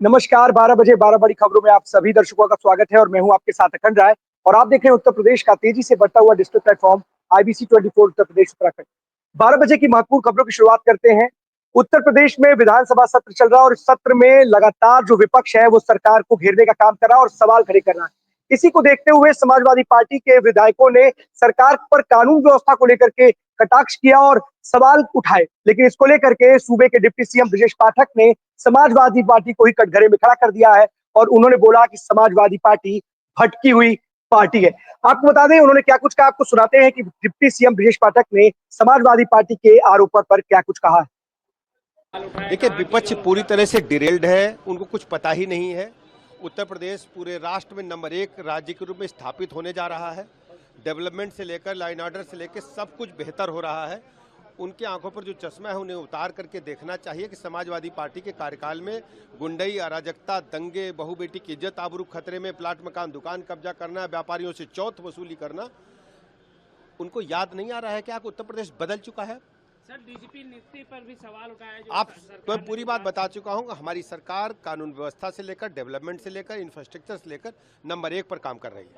नमस्कार, 12 बजे 12 बड़ी खबरों में आप सभी दर्शकों का स्वागत है और मैं हूं आपके साथ अखंड राय। और आप देख रहे हैं उत्तर प्रदेश का तेजी से बढ़ता हुआ digital platform IBC 24 Uttar Pradesh Uttarakhand. 12 बजे की महत्वपूर्ण खबरों की शुरुआत करते हैं। उत्तर प्रदेश में विधानसभा सत्र चल रहा है और इस सत्र में लगातार जो विपक्ष है वो सरकार को घेरने का काम कर रहा है और सवाल खड़े कर रहा है। इसी को देखते हुए समाजवादी पार्टी के विधायकों ने सरकार पर कानून व्यवस्था को लेकर के कटाक्ष किया और सवाल उठाए, लेकिन इसको लेकर के सूबे के डिप्टी सीएम ब्रजेश पाठक ने समाजवादी पार्टी को ही कटघरे में खड़ा कर दिया है और उन्होंने बोला कि समाजवादी पार्टी भटकी हुई पार्टी है। आपको बता दें उन्होंने क्या कुछ कहा, आपको सुनाते हैं कि डिप्टी सीएम ब्रजेश पाठक ने समाजवादी पार्टी के आरोपों पर क्या कुछ कहा है। देखिए, विपक्ष पूरी तरह से डिरेल्ड है, उनको कुछ पता ही नहीं है। उत्तर प्रदेश पूरे राष्ट्र में नंबर 1 राज्य के रूप में स्थापित होने जा रहा है। डेवलपमेंट से लेकर लाइन ऑर्डर से लेकर सब कुछ बेहतर हो रहा है। उनके आंखों पर जो चश्मा है उन्हें उतार करके देखना चाहिए कि समाजवादी पार्टी के कार्यकाल में गुंडई, अराजकता, दंगे, बहू बेटी की इज्जत आबरू खतरे में, प्लाट मकान दुकान कब्जा करना, व्यापारियों से चौथ वसूली करना, उनको याद नहीं आ रहा है कि आप उत्तर प्रदेश बदल चुका है। सर, डीजीपी नियुक्ति पर भी सवाल उठाया जो आप तो पूरी बात बता चुका हूं। हमारी सरकार कानून व्यवस्था से लेकर डेवलपमेंट से लेकर इंफ्रास्ट्रक्चर से लेकर नंबर 1 पर काम कर रही है।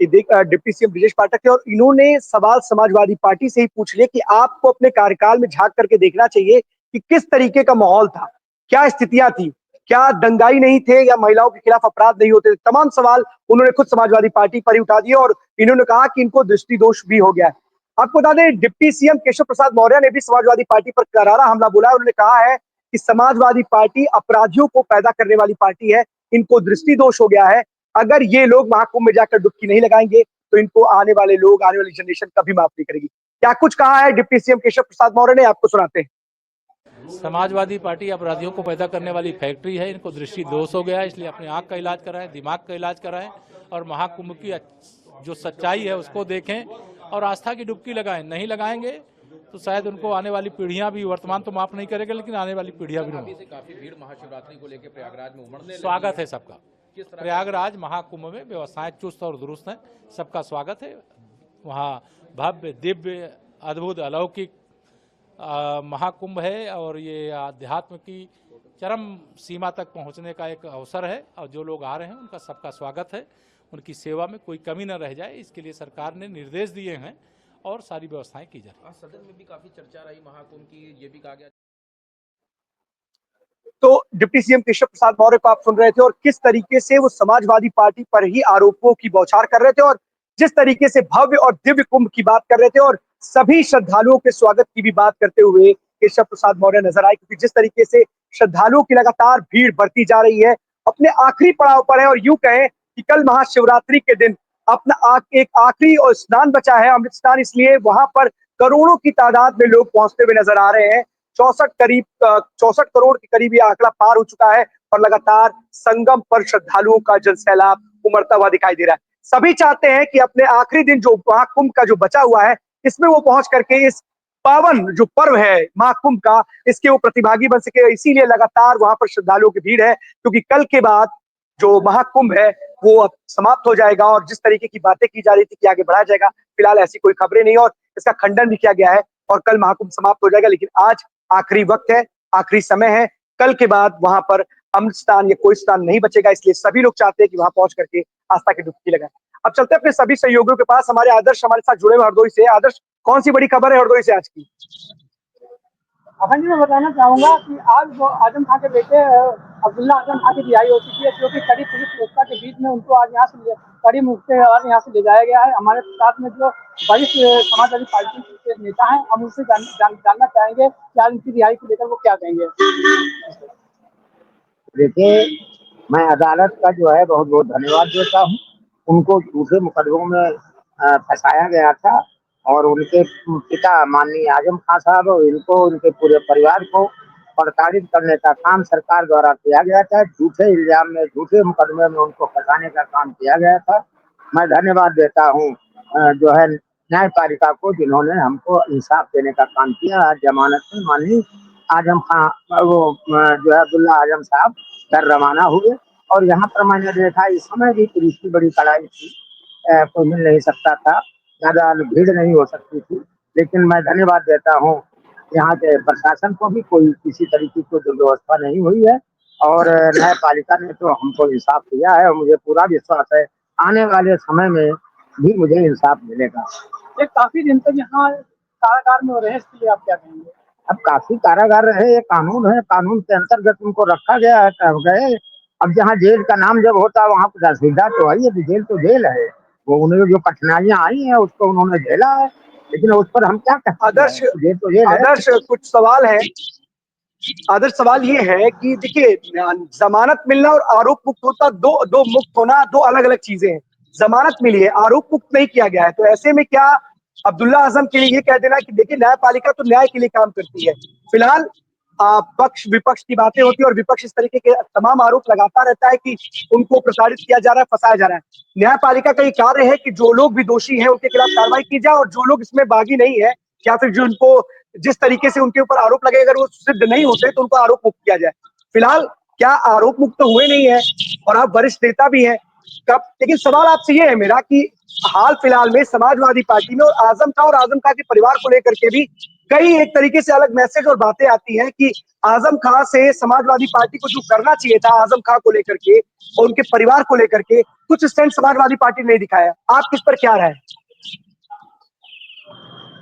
डिप्टी सीएम ब्रजेश पाठक थे और इन्होंने सवाल समाजवादी पार्टी से ही पूछ लिया कि आपको अपने कार्यकाल में झांक करके देखना चाहिए कि किस तरीके का माहौल था, क्या स्थितियां थी, क्या दंगाई नहीं थे या महिलाओं के खिलाफ अपराध नहीं होते थे। तमाम सवाल उन्होंने खुद समाजवादी पार्टी पर ही उठा दिए और इन्होंने कहा कि इनको दृष्टि दोष भी हो गया है। आपको बता दें डिप्टी सीएम केशव प्रसाद मौर्य ने भी समाजवादी पार्टी पर करारा हमला बोला है। उन्होंने कहा है कि समाजवादी पार्टी अपराधियों को पैदा करने वाली पार्टी है, इनको दृष्टि दोष हो गया है। अगर ये लोग महाकुंभ में जाकर डुबकी नहीं लगाएंगे तो इनको आने वाले लोग, आने वाली जनरेशन कभी माफ नहीं करेगी। क्या कुछ कहा है डिप्टी सीएम केशव प्रसाद मौर्य ने, आपको सुनाते हैं। समाजवादी पार्टी अपराधियों को पैदा करने वाली फैक्ट्री है, इनको दृष्टि दोष हो गया है, इसलिए अपने आंख का इलाज कराएं, दिमाग का इलाज कराएं और महाकुंभ की जो सच्चाई है उसको देखें और आस्था की डुबकी लगाएं। नहीं लगाएंगे तो शायद उनको आने वाली पीढ़ियां भी, वर्तमान तो माफ नहीं करेगा लेकिन आने वाली पीढ़ियां भी। काफी भीड़ महाशिवरात्रि को लेकर प्रयागराज में उमड़ने, स्वागत है सबका। प्रयागराज महाकुंभ में व्यवस्थाएं चुस्त और दुरुस्त हैं, सबका स्वागत है। वहाँ भव्य, दिव्य, अद्भुत, अलौकिक महाकुंभ है और ये अध्यात्म की चरम सीमा तक पहुंचने का एक अवसर है और जो लोग आ रहे हैं उनका सबका स्वागत है। उनकी सेवा में कोई कमी न रह जाए, इसके लिए सरकार ने निर्देश दिए हैं और सारी व्यवस्थाएं की जा रही हैं। सदन में भी काफी चर्चा रही महाकुंभ की, ये भी कहा गया। तो डिप्टी सीएम केशव प्रसाद मौर्य को आप सुन रहे थे और किस तरीके से वो समाजवादी पार्टी पर ही आरोपों की बौछार कर रहे थे और जिस तरीके से भव्य और दिव्य कुंभ की बात कर रहे थे और सभी श्रद्धालुओं के स्वागत की भी बात करते हुए केशव प्रसाद मौर्य नजर आए, क्योंकि जिस तरीके से श्रद्धालुओं की लगातार भीड़ बढ़ती जा रही है, अपने आखिरी पड़ाव पर है। और यूं कहें कि कल महाशिवरात्रि के दिन अपना एक आखिरी और स्नान बचा है, अमृत स्नान, इसलिए वहां पर करोड़ों की तादाद में लोग पहुंचते हुए नजर आ रहे हैं। 64 करोड़ के करीब यह आंकड़ा पार हो चुका है और लगातार संगम पर श्रद्धालुओं का जनसैलाब उमड़ता हुआ दिखाई दे रहा है। सभी चाहते हैं कि अपने आखिरी दिन जो महाकुंभ का जो बचा हुआ है इसमें वो पहुंच करके इस पावन जो पर्व है महाकुंभ का, इसके वो प्रतिभागी बन सके। इसीलिए लगातार वहां पर श्रद्धालुओं की भीड़ है, क्योंकि कल के बाद जो महाकुंभ है वो अब समाप्त हो जाएगा और जिस तरीके की बातें की जा रही थी कि आगे बढ़ाया जाएगा, फिलहाल ऐसी कोई खबरें नहीं और इसका खंडन भी किया गया है और कल महाकुंभ समाप्त हो जाएगा। लेकिन आज आखिरी वक्त है, आखिरी समय है। कल के बाद वहां पर अमृत स्नान या कोई स्नान नहीं बचेगा, इसलिए सभी लोग चाहते हैं कि वहां पहुंच करके आस्था की डुबकी लगाएं। अब चलते हैं अपने सभी सहयोगियों के पास। हमारे आदर्श हमारे साथ जुड़े हुए हरदोई से। आदर्श, कौन सी बड़ी खबर है हरदोई से आज की? अखंड जी, मैं बताना चाहूंगा कि आज वो आजम खां के बेटे अब्दुल्ला आजम खां की रिहाई हो चुकी है, जो कि कड़ी पुलिस सुरक्षा के बीच में उनको आज यहाँ से कड़ी मुक्ति यहाँ से ले जाया गया है। हमारे साथ में जो वरिष्ठ समाजवादी पार्टी के नेता हैं, हम उनसे जानना चाहेंगे कि आज उनकी रिहाई को लेकर वो क्या कहेंगे। देखिए, मैं अदालत का जो है बहुत बहुत धन्यवाद देता हूँ। उनको दूसरे मुकदमों में फंसाया गया था और उनके पिता माननीय आजम खां साहब और इनको, उनके पूरे परिवार को प्रताड़ित करने का काम सरकार द्वारा किया गया था। झूठे इल्जाम में, झूठे मुकदमे में उनको फंसाने का काम किया गया था। मैं धन्यवाद देता हूँ जो है न्यायपालिका को, जिन्होंने हमको इंसाफ देने का काम किया। आज जमानत में माननीय आजम खां, वो जो है अब्दुल्ला आजम साहब घर रवाना हुए और यहाँ पर मैंने देखा इस समय भी पुलिस की बड़ी कड़ाई थी, कोई मिल नहीं सकता था, ज्यादा भीड़ नहीं हो सकती थी। लेकिन मैं धन्यवाद देता हूँ यहाँ के प्रशासन को भी कोई किसी तरीके की जो व्यवस्था नहीं हुई है। और न्यायपालिका ने तो हमको इंसाफ दिया है और मुझे पूरा विश्वास है आने वाले समय में भी मुझे इंसाफ मिलेगा। ये काफी दिन तक यहाँ कारागार में रहे, इसके लिए आप क्या कहेंगे? अब काफी कारागार रहे, ये कानून है, कानून के अंतर्गत उनको रखा गया है, कह गए। अब जहाँ जेल का नाम जब होता है वहाँ कुछ असुविधा तो है, जेल तो जेल है। वो उन्हें जो कठिनाइयां आई हैं उसको उन्होंने झेला है, लेकिन उस पर हम क्या कहते आदर्श हैं, जेल तो जेल है। आदर्श कुछ सवाल है। आदर्श सवाल ये है कि देखिए, जमानत मिलना और आरोप मुक्त होता दो मुक्त होना दो अलग अलग चीजें हैं। जमानत मिली है, आरोप मुक्त नहीं किया गया है, तो ऐसे में क्या अब्दुल्ला आजम के लिए ये कह देना कि देखिए न्यायपालिका तो न्याय के लिए काम करती है। फिलहाल पक्ष विपक्ष की बातें होती है और विपक्ष इस तरीके के तमाम आरोप लगाता रहता है कि उनको प्रताड़ित किया जा रहा है, फंसाया जा रहा है। न्यायपालिका का ये कार्य है कि जो लोग भी दोषी हैं उनके खिलाफ कार्रवाई की जाए और जो लोग इसमें बागी नहीं है या फिर जो उनको जिस तरीके से उनके ऊपर आरोप लगे अगर वो सिद्ध नहीं होते तो उनको आरोप मुक्त किया जाए। फिलहाल क्या आरोप मुक्त तो हुए नहीं है और आप वरिष्ठ नेता भी हैं कब, लेकिन सवाल आपसे ये है मेरा कि हाल फिलहाल में समाजवादी पार्टी में और आजम खां के परिवार को लेकर के भी कई एक तरीके से अलग मैसेज और बातें आती हैं कि आजम खां से समाजवादी पार्टी को जो करना चाहिए था आजम खां को लेकर के और उनके परिवार को लेकर के कुछ स्टैंड समाजवादी पार्टी ने नहीं दिखाया। आप किस पर क्या राय?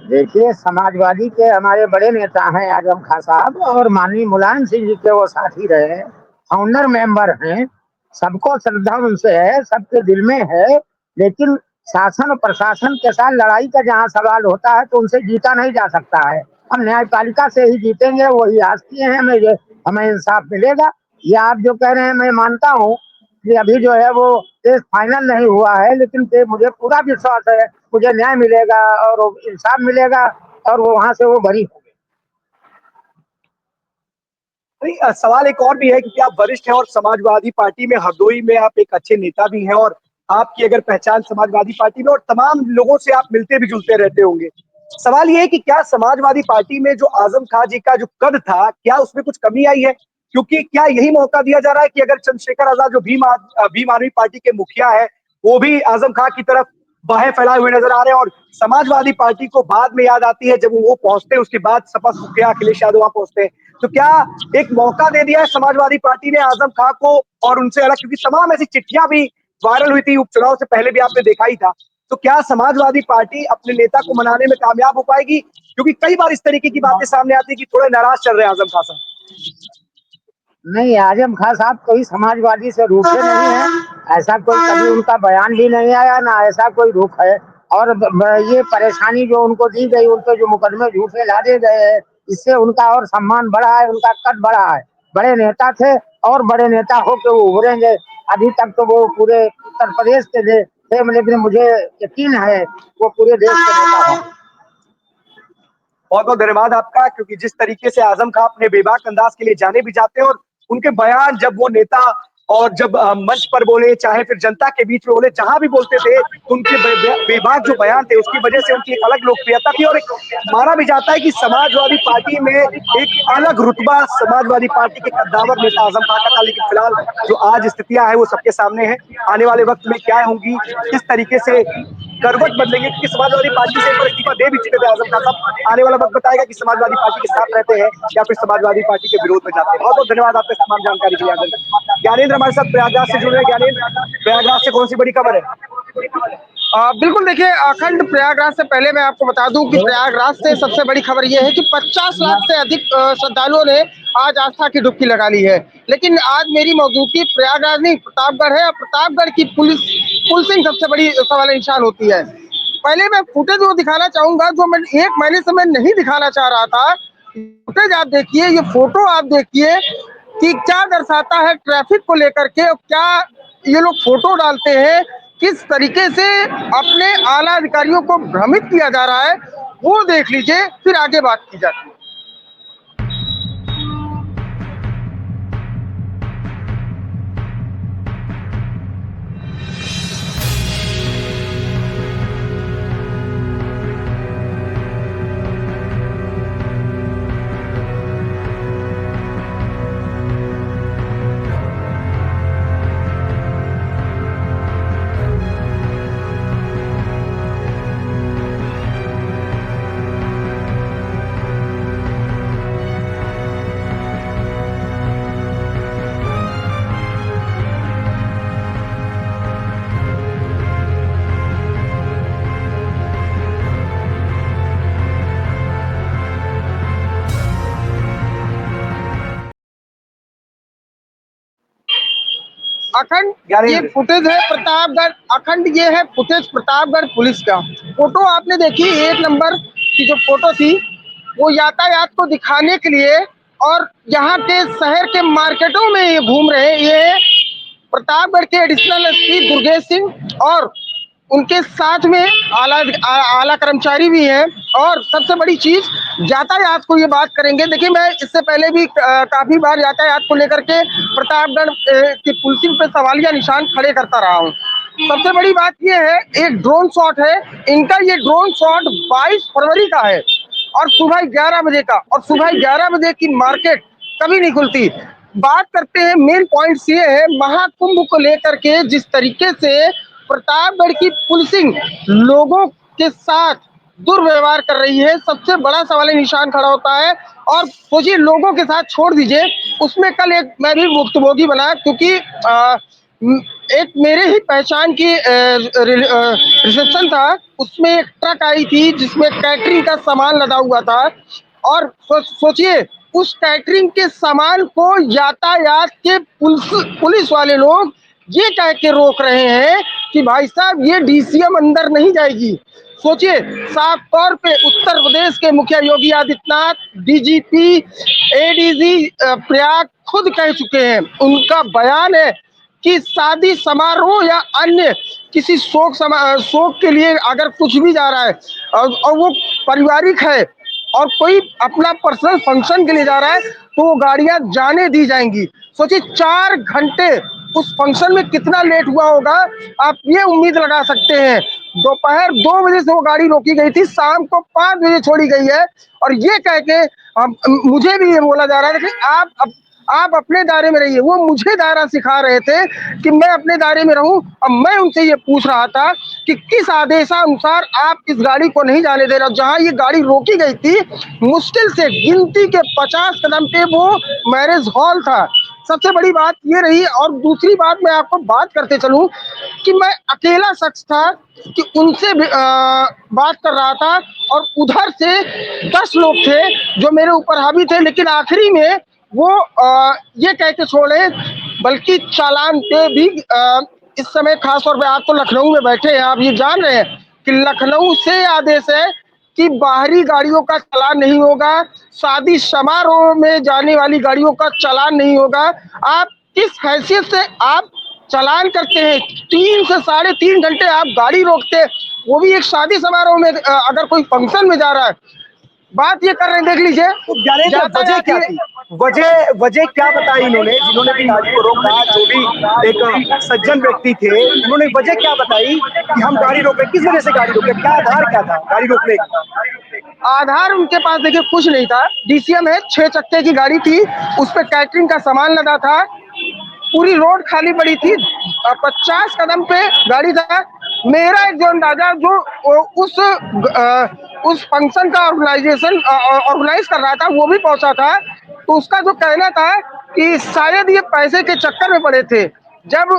देखिए, समाजवादी के हमारे बड़े नेता हैं आजम खान साहब और माननीय मुलायम सिंह जी के वो साथी रहे, फाउंडर मेंबर हैं, सबको श्रद्धा उनसे है, सबके दिल में है। लेकिन शासन और प्रशासन के साथ लड़ाई का जहाँ सवाल होता है तो उनसे जीता नहीं जा सकता है। हम न्यायपालिका से ही जीतेंगे, वही आस किए हैं, हमें इंसाफ मिलेगा। ये आप जो कह रहे हैं मैं मानता हूँ कि अभी जो है वो केस फाइनल नहीं हुआ है, लेकिन मुझे पूरा विश्वास है मुझे न्याय मिलेगा और इंसाफ मिलेगा और वो वहां से वो बरी होंगे। सवाल एक और भी है कि आप वरिष्ठ हैं और समाजवादी पार्टी में हरदोई में आप एक अच्छे नेता भी हैं और आपकी अगर पहचान समाजवादी पार्टी में और तमाम लोगों से आप मिलते भी जुलते रहते होंगे। सवाल ये है कि क्या समाजवादी पार्टी में जो आजम खां जी का जो कद था क्या उसमें कुछ कमी आई है? क्योंकि क्या यही मौका दिया जा रहा है कि अगर चंद्रशेखर आजाद जो भीम आदमी पार्टी के मुखिया है वो भी आजम खां की तरफ बाहें फैलाए हुए नजर आ रहे हैं और समाजवादी पार्टी को बाद में याद आती है जब वो पहुंचते हैं, उसके बाद सपा मुखिया अखिलेश यादव वहां पहुंचते हैं। तो क्या एक मौका दे दिया है समाजवादी पार्टी ने आजम खां को और उनसे अलग, क्योंकि तमाम ऐसी चिट्ठियां भी वायरल हुई थी उपचुनाव से पहले भी आपने देखा ही था। तो क्या समाजवादी पार्टी अपने नेता को मनाने में कामयाब हो पाएगी? क्योंकि कई बार इस तरीके की बातें सामने आती है कि थोड़े नाराज चल रहे हैं आजम खां साहब। नहीं, आजम खान साहब कोई समाजवादी से रूठे नहीं है, ऐसा कोई कभी उनका बयान भी नहीं आया, ना ऐसा कोई रुख है। और ये परेशानी जो उनको दी गई, उनके जो मुकदमे झूठे लादे गए हैं, इससे उनका और सम्मान बढ़ा है, उनका कद बढ़ा है। बड़े नेता थे और बड़े नेता होकर वो उभरेंगे। अभी तक तो वो पूरे उत्तर प्रदेश के थे, लेकिन मुझे यकीन है वो पूरे देश के नेता हैं। बहुत बहुत धन्यवाद आपका, क्योंकि जिस तरीके से आजम खां अपने बेबाक अंदाज के लिए जाने भी जाते हैं और उनके बयान जब वो नेता और जब मंच पर बोले चाहे फिर जनता के बीच में बोले, जहां भी बोलते थे उनके बेबाक जो बयान थे उसकी वजह से उनकी एक अलग लोकप्रियता थी और एक माना भी जाता है कि समाजवादी पार्टी में एक अलग रुतबा समाजवादी पार्टी के कद्दावर नेता आजम खां का था। लेकिन फिलहाल जो आज स्थितियां हैं वो सबके सामने है। आने वाले वक्त में क्या होंगी, किस तरीके से करवट बदलेंगे, क्योंकि समाजवादी पार्टी से एक बार इस्तीफा दे भी चुके थे आजम खां साहब। आने वाला वक्त बताएगा कि समाजवादी पार्टी के साथ रहते हैं या फिर समाजवादी पार्टी के विरोध में जाते हैं। बहुत बहुत धन्यवाद आपका तमाम जानकारी के लिए। ज्ञानेंद्र हमारे साथ प्रयागराज से जुड़ रहे हैं। ज्ञानेंद्र, प्रयागराज से कौन सी बड़ी खबर है? बिल्कुल, देखिए अखंड प्रयागराज से पहले मैं आपको बता दूं कि प्रयागराज से सबसे बड़ी खबर यह है कि 50 लाख से अधिक श्रद्धालुओं ने आज आस्था की डुबकी लगा ली है। लेकिन आज मेरी मौजूदगी प्रयागराज नहीं प्रतापगढ़ है और प्रतापगढ़ की पुलिसिंग सबसे बड़ी सवाल निशान होती है। पहले मैं फुटेज वो दिखाना चाहूंगा जो मैं 1 महीने से मैं नहीं दिखाना चाह रहा था। फुटेज आप देखिए, ये फोटो आप देखिए कि क्या दर्शाता है ट्रैफिक को लेकर के, और क्या ये लोग फोटो डालते हैं, किस तरीके से अपने आला अधिकारियों को भ्रमित किया जा रहा है, वो देख लीजिए, फिर आगे बात की जाती है। अखंड ये फुटेज है प्रतापगढ़, अखंड ये है फुटेज प्रतापगढ़ पुलिस का। फोटो आपने देखी, 1 नंबर की जो फोटो थी वो यातायात को दिखाने के लिए और यहाँ के शहर के मार्केटों में ये घूम रहे हैं। ये प्रतापगढ़ के एडिशनल एसपी दुर्गेश सिंह और उनके साथ में आला कर्मचारी भी हैं। और सबसे बड़ी चीज यातायात को ये बात करेंगे। देखिए, मैं इससे पहले भी काफी बार यातायात को लेकर के प्रतापगढ़ की पुलिसिंग पे सवालिया निशान खड़े करता रहा हूँ। सबसे बड़ी बात ये है, एक ड्रोन शॉट है इनका, ये ड्रोन शॉट 22 फरवरी का है और सुबह 11 बजे का, और सुबह 11 बजे की मार्केट कभी नहीं खुलती। बात करते हैं, मेन पॉइंट्स ये है महाकुंभ को लेकर के जिस तरीके से प्रतापगढ़ की पुलिसिंग लोगों के साथ दुर्व्यवहार कर रही है, सबसे बड़ा सवाल निशान खड़ा होता है। और सोचिए, लोगों के साथ छोड़ दीजिए, उसमें कल एक मैं भी भुक्तभोगी बना, क्योंकि एक मेरे ही पहचान की रिसेप्शन था, उसमें एक ट्रक आई थी जिसमें कैटरिंग का सामान लदा हुआ था। और सोचिए, उस कैटरिंग के सामान को यातायात के पुलिस वाले लोग ये कह के रोक रहे हैं कि भाई साहब ये डीसीएम अंदर नहीं जाएगी। सोचिए, साफ तौर पे उत्तर प्रदेश के मुखिया योगी आदित्यनाथ, डीजीपी, एडीजी प्रयाग खुद कह चुके हैं, उनका बयान है कि शादी समारोह या अन्य किसी शोक के लिए अगर कुछ भी जा रहा है और वो पारिवारिक है और कोई अपना पर्सनल फंक्शन के लिए जा रहा है तो वो गाड़ियां जाने दी जाएंगी। सोचिए, 4 घंटे उस फंक्शन में कितना लेट हुआ होगा, आप ये उम्मीद लगा सकते हैं। दोपहर 2 बजे से वो गाड़ी रोकी गई थी, शाम को 5 बजे छोड़ी गई है। और ये कह के मुझे भी ये बोला जा रहा है कि आप अपने दायरे में रहिए। वो मुझे दायरा सिखा रहे थे कि मैं अपने दायरे में रहूं। अब मैं उनसे ये पूछ रहा था कि किस आदेशानुसार आप इस गाड़ी को नहीं जाने दे रहे। जहां ये गाड़ी रोकी गई थी, मुश्किल से गिनती के 50 कदम पे वो मैरिज हॉल था। सबसे बड़ी बात ये रही। और दूसरी बात मैं आपको बात करते चलूं कि मैं अकेला शख्स था कि उनसे बात कर रहा था और उधर से 10 लोग थे जो मेरे ऊपर हावी थे, लेकिन आखिरी में वो ये कह के छोड़े, बल्कि चालान पे भी इस समय खास तौर पे आप तो लखनऊ में बैठे हैं, आप ये जान रहे हैं कि लखनऊ से आदेश है कि बाहरी गाड़ियों का चालान नहीं होगा, शादी समारोह में जाने वाली गाड़ियों का चालान नहीं होगा। आप किस हैसियत से आप चालान करते हैं? 3 से 3.5 घंटे आप गाड़ी रोकते हैं, वो भी एक शादी समारोह में। अगर कोई फंक्शन में जा रहा है, बात ये कर रहे हैं, देख लीजिए। तो वजह क्या थी? वजह क्या बताई इन्होंने, जिन्होंने भी गाड़ी को रोका, जो भी एक सज्जन व्यक्ति थे, उन्होंने वजह क्या बताई कि हम गाड़ी रोके? किस वजह से गाड़ी रोके? क्या आधार क्या था गाड़ी रोकने का? आधार उनके पास देखिए कुछ नहीं था। डीसीएम है, 6 चक्के की गाड़ी थी, उस पर कैटरिंग का सामान लदा था, पूरी रोड खाली पड़ी थी, 50 कदम पे गाड़ी था। मेरा एक जो अंदाजा, जो उस फंक्शन का ऑर्गेनाइज कर रहा था, वो भी पहुंचा था, तो उसका जो कहना था कि शायद ये पैसे के चक्कर में पड़े थे। जब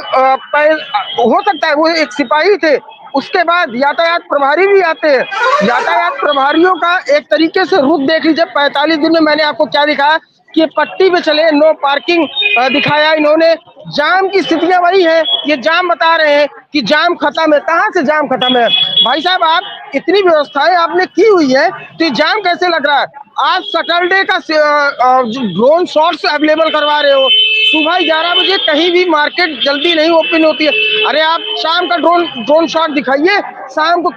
हो सकता है वो एक सिपाही थे, उसके बाद यातायात प्रभारी भी आते हैं। यातायात प्रभारियों का एक तरीके से रुख देख लीजिए। 45 दिन में मैंने आपको क्या दिखाया कि ये पट्टी पे चले, नो पार्किंग दिखाया इन्होंने। जाम की स्थितियां वही है, ये जाम बता रहे हैं कि जाम खत्म है। कहाँ से जाम खत्म है भाई साहब? आप इतनी व्यवस्थाएं आपने की हुई है तो ये जाम कैसे लग रहा है? आप सैटरडे का ड्रोन शॉट्स अवेलेबल करवा रहे हो, सुबह 11 बजे कहीं भी मार्केट जल्दी नहीं ओपन होती है। अरे आप शाम का ड्रोन शॉट दिखाइए, शाम को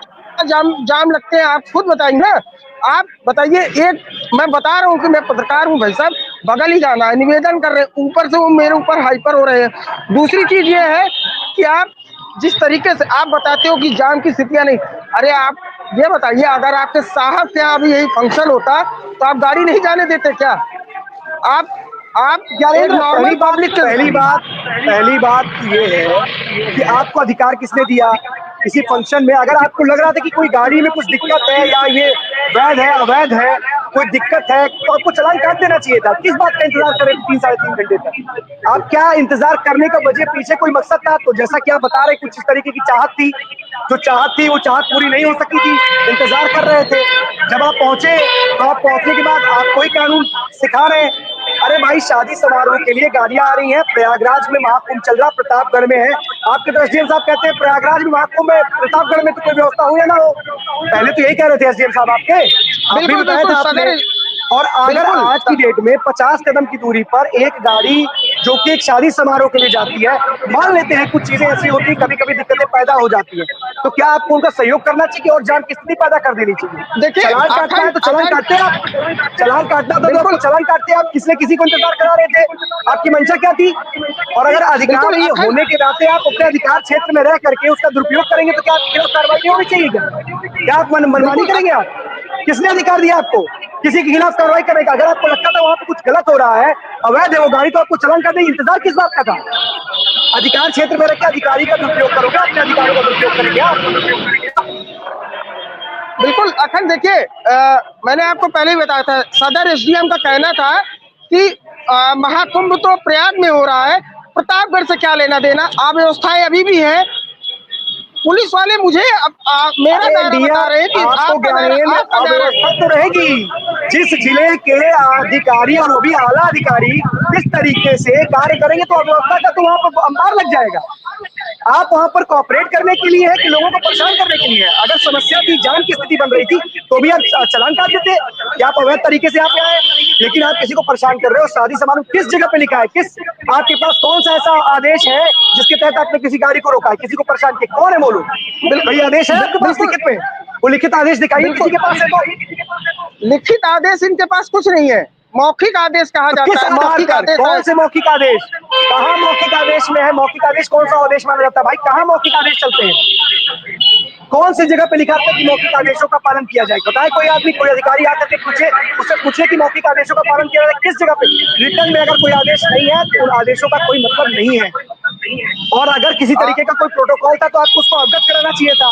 जाम लगते हैं, आप खुद बताइए ना। आप बताइए, एक मैं बता रहा हूँ कि मैं पत्रकार हूँ भाई साहब, बगल ही जाना है, निवेदन कर रहे हैं, ऊपर से वो मेरे ऊपर हाइपर हो रहे हैं। दूसरी चीज ये है कि आप जिस तरीके से आप बताते हो कि जाम की स्थितियां नहीं, अरे आप ये बताइए, अगर आपके साहब के यहाँ अभी यही फंक्शन होता तो आप गाड़ी नहीं जाने देते क्या? आप एक नॉर्मल पब्लिक। पहली बात ये है कि आपको अधिकार किसने दिया? किसी फंक्शन में अगर आपको लग रहा था कि कोई गाड़ी में कुछ दिक्कत है या ये वैध है अवैध है, कोई दिक्कत है तो आपको चालान काट देना चाहिए था। किस बात का इंतजार कर रहे थे 3 साढ़े 3 घंटे तक? आप क्या इंतजार करने का वजह पीछे कोई मकसद था? तो जैसा कि आप बता रहे कुछ इस तरीके की चाहत थी, जो चाहत थी वो चाहत पूरी नहीं हो सकी थी, इंतजार कर रहे थे। जब आप पहुंचे तो आप पहुंचने के बाद आपको ही कानून सिखा रहे हैं। अरे भाई, शादी समारोह के लिए गाड़ियां आ रही हैं, प्रयागराज में महाकुंभ चल रहा, प्रतापगढ़ में है। आपके तो एसडीएम साहब कहते हैं प्रयागराज में महाकुंभ है, प्रतापगढ़ में तो कोई व्यवस्था हो या ना हो। पहले तो यही कह रहे थे एसडीएम साहब आपके, आप भी बिल्कुल बताया था बिल्कुल आपने। सदर और अगर बिल्कुल आज की डेट में 50 कदम की दूरी पर एक गाड़ी जो कि एक शादी समारोह के लिए जाती है, मान लेते हैं कुछ चीजें ऐसी होती है, कभी कभी दिक्कतें पैदा हो जाती है, तो क्या आपको उनका सहयोग करना चाहिए और जान की स्थिति पैदा कर देनी चाहिए? देखिए, चालान काटना है तो चालान काटते हैं आप, चालान काटना था तो बिल्कुल। आपको चालान काटते हैं आप। किसने किसी को इंतजार करा रहे थे? आपकी मंशा क्या थी? और अगर अधिकारी बिल्कुल, होने के नाते आप अपने अधिकार क्षेत्र में रह करके उसका दुरुपयोग करेंगे तो क्या आपके खिलाफ कार्रवाई नहीं होनी चाहिए? क्या आप मनमानी करेंगे? आप किसने अधिकार दिया आपको किसी के खिलाफ कार्रवाई करने का? अगर आपको लगता था वहां पे कुछ गलत हो रहा है, अवैध है वो गाड़ी, तो आपको चालान करने की इंतजार किस बात का था? अधिकार क्षेत्र में रह के अधिकारी का दुरुपयोग करोगे, अपने अधिकारों का दुरुपयोग करेंगे आप। बिल्कुल अखंड, देखिए मैंने आपको पहले ही बताया था, सदर एसडीएम का कहना था कि महाकुंभ तो प्रयाग में हो रहा है, प्रतापगढ़ से क्या लेना देना, अव्यवस्थाएं अभी भी है। पुलिस वाले मुझे मेरा दायरा बता रहे हैं कि आपको ज्ञानेन अव्यवस्था तो रहेगी। जिस जिले के अधिकारी और वो भी आला अधिकारी किस तरीके से कार्य करेंगे तो अव्यवस्था का तो वहां पर अंबार लग जाएगा। आप वहां पर कॉपरेट करने के लिए है कि लोगों को परेशान करने के लिए है? अगर समस्या की जान की स्थिति बन रही थी तो भी आप चालान काट देते कि आप अवैध तरीके से यहाँ पे आए, लेकिन आप किसी को परेशान कर रहे हो। शादी समारोह किस जगह पे लिखा है? किस आपके पास कौन सा ऐसा आदेश है जिसके तहत आपने किसी गाड़ी को रोका है, किसी को परेशान किया? कौन है बोलो? भाई आदेश है आपके पास लिखित में? वो लिखित आदेश दिखाइए किसी के पास है तो। लिखित आदेश इनके पास कुछ नहीं है, मौखिक आदेश कहा जाता है। मौखिक आदेश कौन से मौखिक आदेश? कहाँ मौखिक आदेश में है? मौखिक आदेश कौन सा आदेश माना जाता है भाई? कहाँ मौखिक आदेश चलते हैं? कौन सी जगह पे लिखा था कि मौखिक आदेशों का पालन किया जाए? बताए कोई आदमी, कोई अधिकारी आकर के पूछे, उससे पूछे कि मौखिक आदेशों का पालन किया जाए किस जगह पे? रिटर्न में अगर कोई आदेश नहीं है तो उन आदेशों का कोई मतलब नहीं है। और अगर किसी तरीके का कोई प्रोटोकॉल था तो आपको उसको अवगत कराना चाहिए था।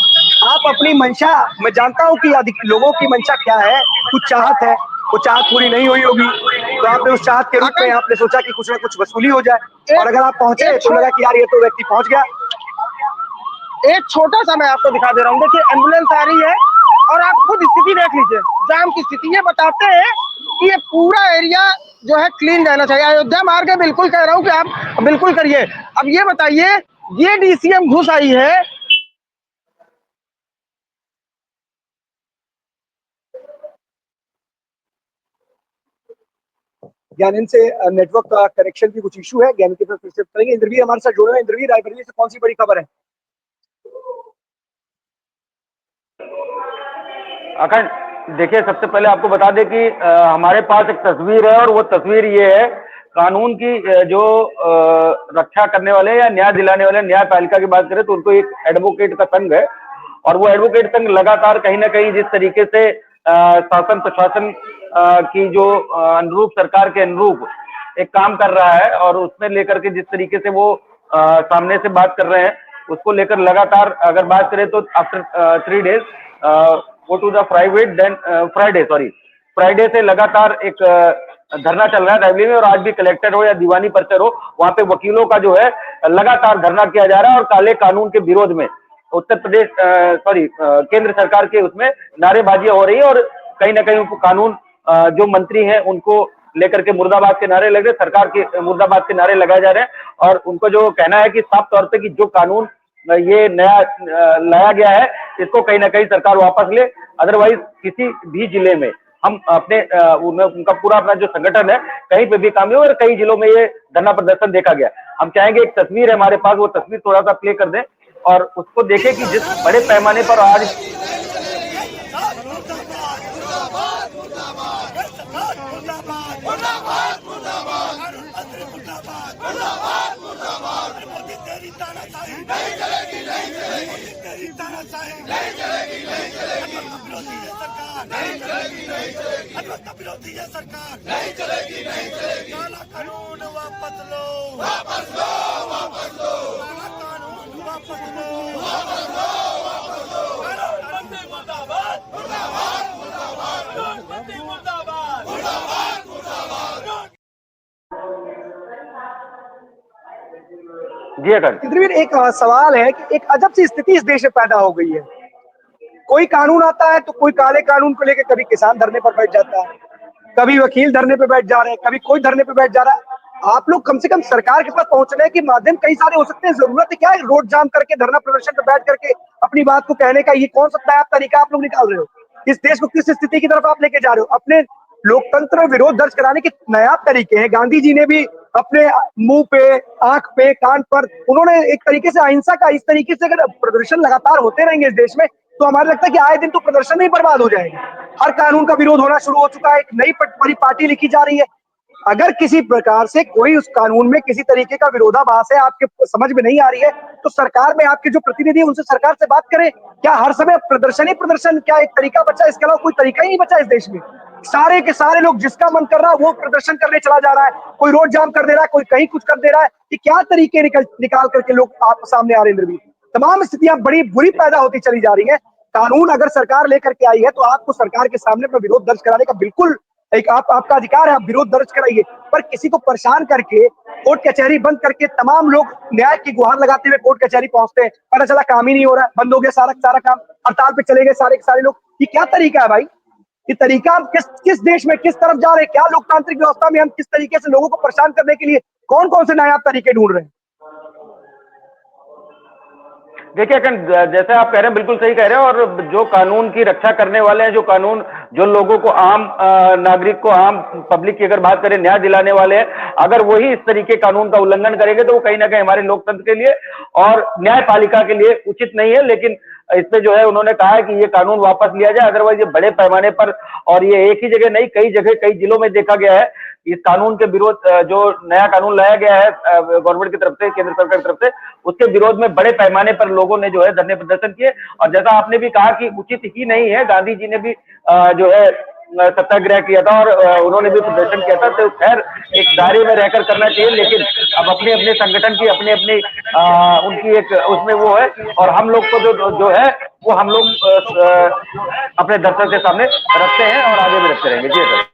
आप अपनी मंशा, मैं जानता हूं कि लोगों की मंशा क्या है, कुछ चाहत है, वो चाहत पूरी नहीं हुई होगी, तो आपने उस चाहत के रूप में आपने सोचा कि कुछ ना कुछ वसूली हो जाए, और अगर आप पहुंचे तो लगा कि यार ये तो व्यक्ति पहुंच गया। एक छोटा सा मैं आपको दिखा दे रहा हूँ, देखिए एम्बुलेंस आ रही है और आप खुद स्थिति देख लीजिए, जाम की स्थिति। ये बताते हैं कि ये पूरा एरिया जो है क्लीन रहना चाहिए। अयोध्या मार्ग है, बिल्कुल कह रहा हूँ कि आप बिल्कुल करिए। अब ये बताइए, ये डीसीएम घुस आई है, ज्ञानेन से नेटवर्क का कनेक्शन की कुछ इशू है, ज्ञान के साथ फिर से करेंगे। इंद्रवीर हमारे साथ जुड़ रहे हैं। इंद्रवीर, रायबरेली से कौन सी बड़ी खबर है? अखंड, देखिए सबसे पहले आपको बता दें कि हमारे पास एक तस्वीर है और वो तस्वीर ये है कानून की जो रक्षा करने वाले या न्याय दिलाने वाले, न्यायपालिका की बात करें तो उनको एक एडवोकेट का संघ है, और वो एडवोकेट संघ लगातार कहीं ना कहीं जिस तरीके से शासन प्रशासन की जो अनुरूप, सरकार के अनुरूप एक काम कर रहा है, और उसमें लेकर के जिस तरीके से वो सामने से बात कर रहे हैं, उसको लेकर लगातार अगर बात करें तो after 3 days go to the Friday से लगातार एक धरना चल रहा है रायबरेली में, और आज भी कलेक्टर हो या दीवानी पर्चर हो, वहां पे वकीलों का जो है लगातार धरना किया जा रहा है, और काले कानून के विरोध में उत्तर प्रदेश केंद्र सरकार के उसमें नारेबाजियां हो रही है, और कहीं ना कहीं उनको कानून जो मंत्री हैं उनको लेकर के मुर्दाबाद के नारे लग रहे, सरकार के मुर्दाबाद के नारे लगाए जा रहे हैं, और उनको जो कहना है कि साफ तौर पे कि जो कानून ये नया लाया गया है इसको कहीं ना कहीं सरकार वापस ले, अदरवाइज किसी भी जिले में हम अपने उनका पूरा अपना जो संगठन है कहीं पे भी काम नहीं, और कई जिलों में ये धरना प्रदर्शन देखा गया। हम चाहेंगे, एक तस्वीर है हमारे पास, वो तस्वीर थोड़ा सा प्ले कर दें और उसको देखें कि जिस बड़े पैमाने पर आज विरोधी है सरकार, नहीं चलेगी, नहीं चलेगी। काला कानून वापस लो, वापस लो, वापस लो। काला कानून वापस लो, वापस लो, वापस लो। मुर्दाबाद, मुर्दाबाद, मुर्दाबाद, मुर्दाबाद, मुर्दाबाद। जी अखंड। इंद्रवीर, एक सवाल है कि एक अजब सी स्थिति इस देश में पैदा हो गई है। कोई कानून आता है तो कोई काले कानून को लेकर कभी किसान धरने पर बैठ जाता है, कभी वकील धरने पे बैठ जा रहे हैं, कभी कोई धरने पे बैठ जा रहा है। आप लोग कम से कम सरकार के पास पहुंचने के माध्यम कई सारे हो सकते हैं, जरूरत है क्या है रोड जाम करके धरना प्रदर्शन पे बैठ करके अपनी बात को कहने का? ये कौन सा नया तरीका आप लोग निकाल रहे हो? इस देश को किस स्थिति की तरफ आप लेके जा रहे हो? अपने लोकतंत्र में विरोध दर्ज कराने के नायाब तरीके हैं। गांधी जी ने भी अपने मुंह पे, आंख पे, कान पर उन्होंने एक तरीके से अहिंसा का, इस तरीके से अगर प्रदर्शन लगातार होते रहेंगे इस देश में तो हमारा लगता है कि आए दिन तो प्रदर्शन ही बर्बाद हो जाएगा। हर कानून का विरोध होना शुरू हो चुका है, एक नई बड़ी पार्टी लिखी जा रही है। अगर किसी प्रकार से कोई उस कानून में किसी तरीके का विरोधाभास है, आपके समझ में नहीं आ रही है, तो सरकार में आपके जो प्रतिनिधि है उनसे सरकार से बात करें। क्या हर समय प्रदर्शन ही प्रदर्शन क्या एक तरीका बचा? इसके अलावा कोई तरीका ही नहीं बचा इस देश में। सारे के सारे लोग जिसका मन कर रहा है वो प्रदर्शन करने चला जा रहा है, कोई रोड जाम कर दे रहा है, कोई कहीं कुछ कर दे रहा है। कि क्या तरीके निकाल करके लोग आप सामने आ रहे हैं इंद्रवीर? तमाम स्थितियां बड़ी बुरी पैदा होती चली जा रही है। कानून अगर सरकार लेकर के आई है तो आपको सरकार के सामने अपना विरोध दर्ज कराने का बिल्कुल एक आपका अधिकार है, आप विरोध दर्ज कराइए। पर किसी को परेशान करके कोर्ट कचहरी बंद करके तमाम लोग न्याय की गुहार लगाते हुए कोर्ट कचहरी पहुंचते हैं, पता चला काम ही नहीं हो रहा, बंद हो गया सारा काम, हड़ताल पे चले गए सारे के सारे लोग। ये क्या तरीका है भाई? ये तरीका हम किस देश में किस तरफ जा रहे हैं? क्या लोकतांत्रिक व्यवस्था में हम किस तरीके से लोगों को परेशान करने के लिए कौन कौन से नायाब तरीके ढूंढ रहे हैं? देखिए जैसे आप कह रहे हैं बिल्कुल सही कह रहे हैं, और जो कानून की रक्षा करने वाले हैं, जो लोगों को, आम नागरिक को, आम पब्लिक की अगर बात करें, न्याय दिलाने वाले हैं, अगर वही इस तरीके कानून का उल्लंघन करेंगे तो वो कहीं ना कहीं हमारे लोकतंत्र के लिए और न्यायपालिका के लिए उचित नहीं है। लेकिन इसमें जो है उन्होंने कहा है कि ये कानून वापस लिया जाए, अदरवाइज ये बड़े पैमाने पर, और ये एक ही जगह नहीं, कई जगह कई जिलों में देखा गया है इस कानून के विरोध, जो नया कानून लाया गया है गवर्नमेंट की तरफ से, केंद्र सरकार की तरफ से, उसके विरोध में बड़े पैमाने पर लोगों ने जो है धरने प्रदर्शन किए। और जैसा आपने भी कहा कि उचित ही नहीं है, गांधी जी ने भी जो है सत्याग्रह किया था और उन्होंने भी प्रदर्शन किया था, तो खैर एक दायरे में रहकर करना चाहिए। लेकिन अब अपने अपने संगठन की अपने अपने उनकी एक उसमें वो है, और हम लोग को जो है वो हम लोग अपने दर्शक के सामने रखते हैं और आगे भी रखते रहेंगे। जी सर।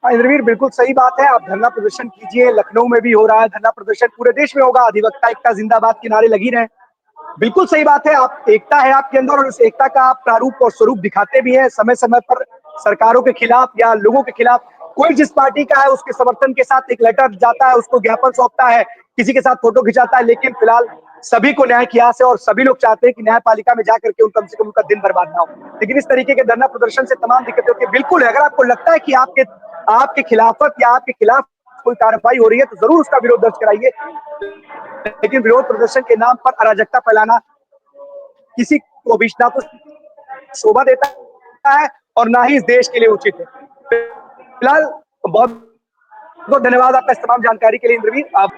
इंद्रवीर, बिल्कुल सही बात है। आप धरना प्रदर्शन कीजिए, लखनऊ में भी हो रहा है धरना प्रदर्शन, पूरे देश में होगा। अधिवक्ता एकता जिंदाबाद के नारे लगी रहे। बिल्कुल सही बात है, आप एकता है आपके अंदर और उस एकता का आप प्रारूप और स्वरूप दिखाते भी हैं समय समय पर सरकारों के खिलाफ या लोगों के खिलाफ। कोई जिस पार्टी का है उसके समर्थन के साथ एक लेटर जाता है, उसको ज्ञापन सौंपता है, किसी के साथ फोटो खिंचाता है। लेकिन फिलहाल सभी को न्याय की आस है और सभी लोग चाहते हैं कि न्यायपालिका में जाकर के कम से कम उनका दिन बर्बाद ना हो। लेकिन इस तरीके के धरना प्रदर्शन से तमाम दिक्कतें होती है। बिल्कुल, अगर आपको लगता है कि आपके खिलाफत या आपके खिलाफ कोई कार्रवाई हो रही है तो जरूर उसका विरोध दर्ज कराइए। लेकिन विरोध प्रदर्शन के नाम पर अराजकता फैलाना किसी को भी ना तो शोभा देता है और ना ही इस देश के लिए उचित है। फिलहाल बहुत बहुत धन्यवाद आपका इस तमाम जानकारी के लिए इंद्रवीर। आप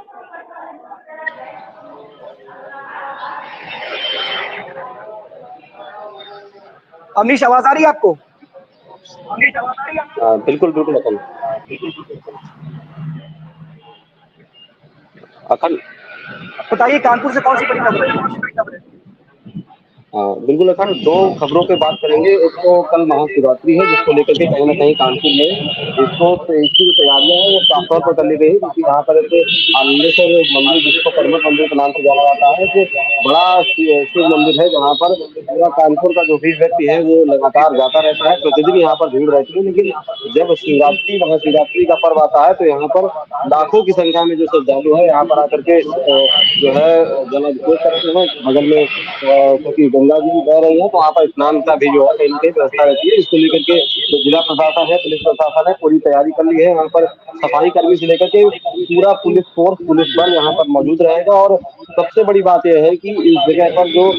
अमनीश, आवाज आ रही है आपको? बिल्कुल बिल्कुल अखंड बताइए, कानपुर से कौन सी बड़ी खबर है? बिल्कुल अखंड, दो खबरों पे बात करेंगे। एक तो कल महाशिवरात्रि है, जिसको लेकर के कहीं ना कहीं कानपुर में इसकी जो तैयारियां है वो साफ तौर पर कर ली गई है, क्योंकि यहाँ पर एक आनंदेश्वर मंदिर, जिसको परमत मंदिर के नाम से जाना जाता है, जो बड़ा शिव मंदिर है, जहाँ पर पूरा कानपुर का जो भी व्यक्ति है वो लगातार जाता रहता है, प्रतिदिन यहाँ पर भीड़ रहती है। लेकिन जब शिवरात्रि, महाशिवरात्रि का पर्व आता है तो यहाँ पर लाखों की संख्या में जो श्रद्धालु है यहाँ पर आकर के जो है जलाभिषेक करते हैं। बगल में क्योंकि गंगा जी बह रही है तो वहाँ पर स्नान का भी जो है कहीं ना कहीं व्यवस्था रहती है। इसको लेकर के जो जिला प्रशासन है, पुलिस प्रशासन है, पूरी तैयारी कर ली है। यहाँ पर सफाई कर्मी से लेकर के पूरा पुलिस फोर्स, पुलिस बल यहाँ पर मौजूद रहेगा। और सबसे बड़ी बात यह है कि इस जगह पर जो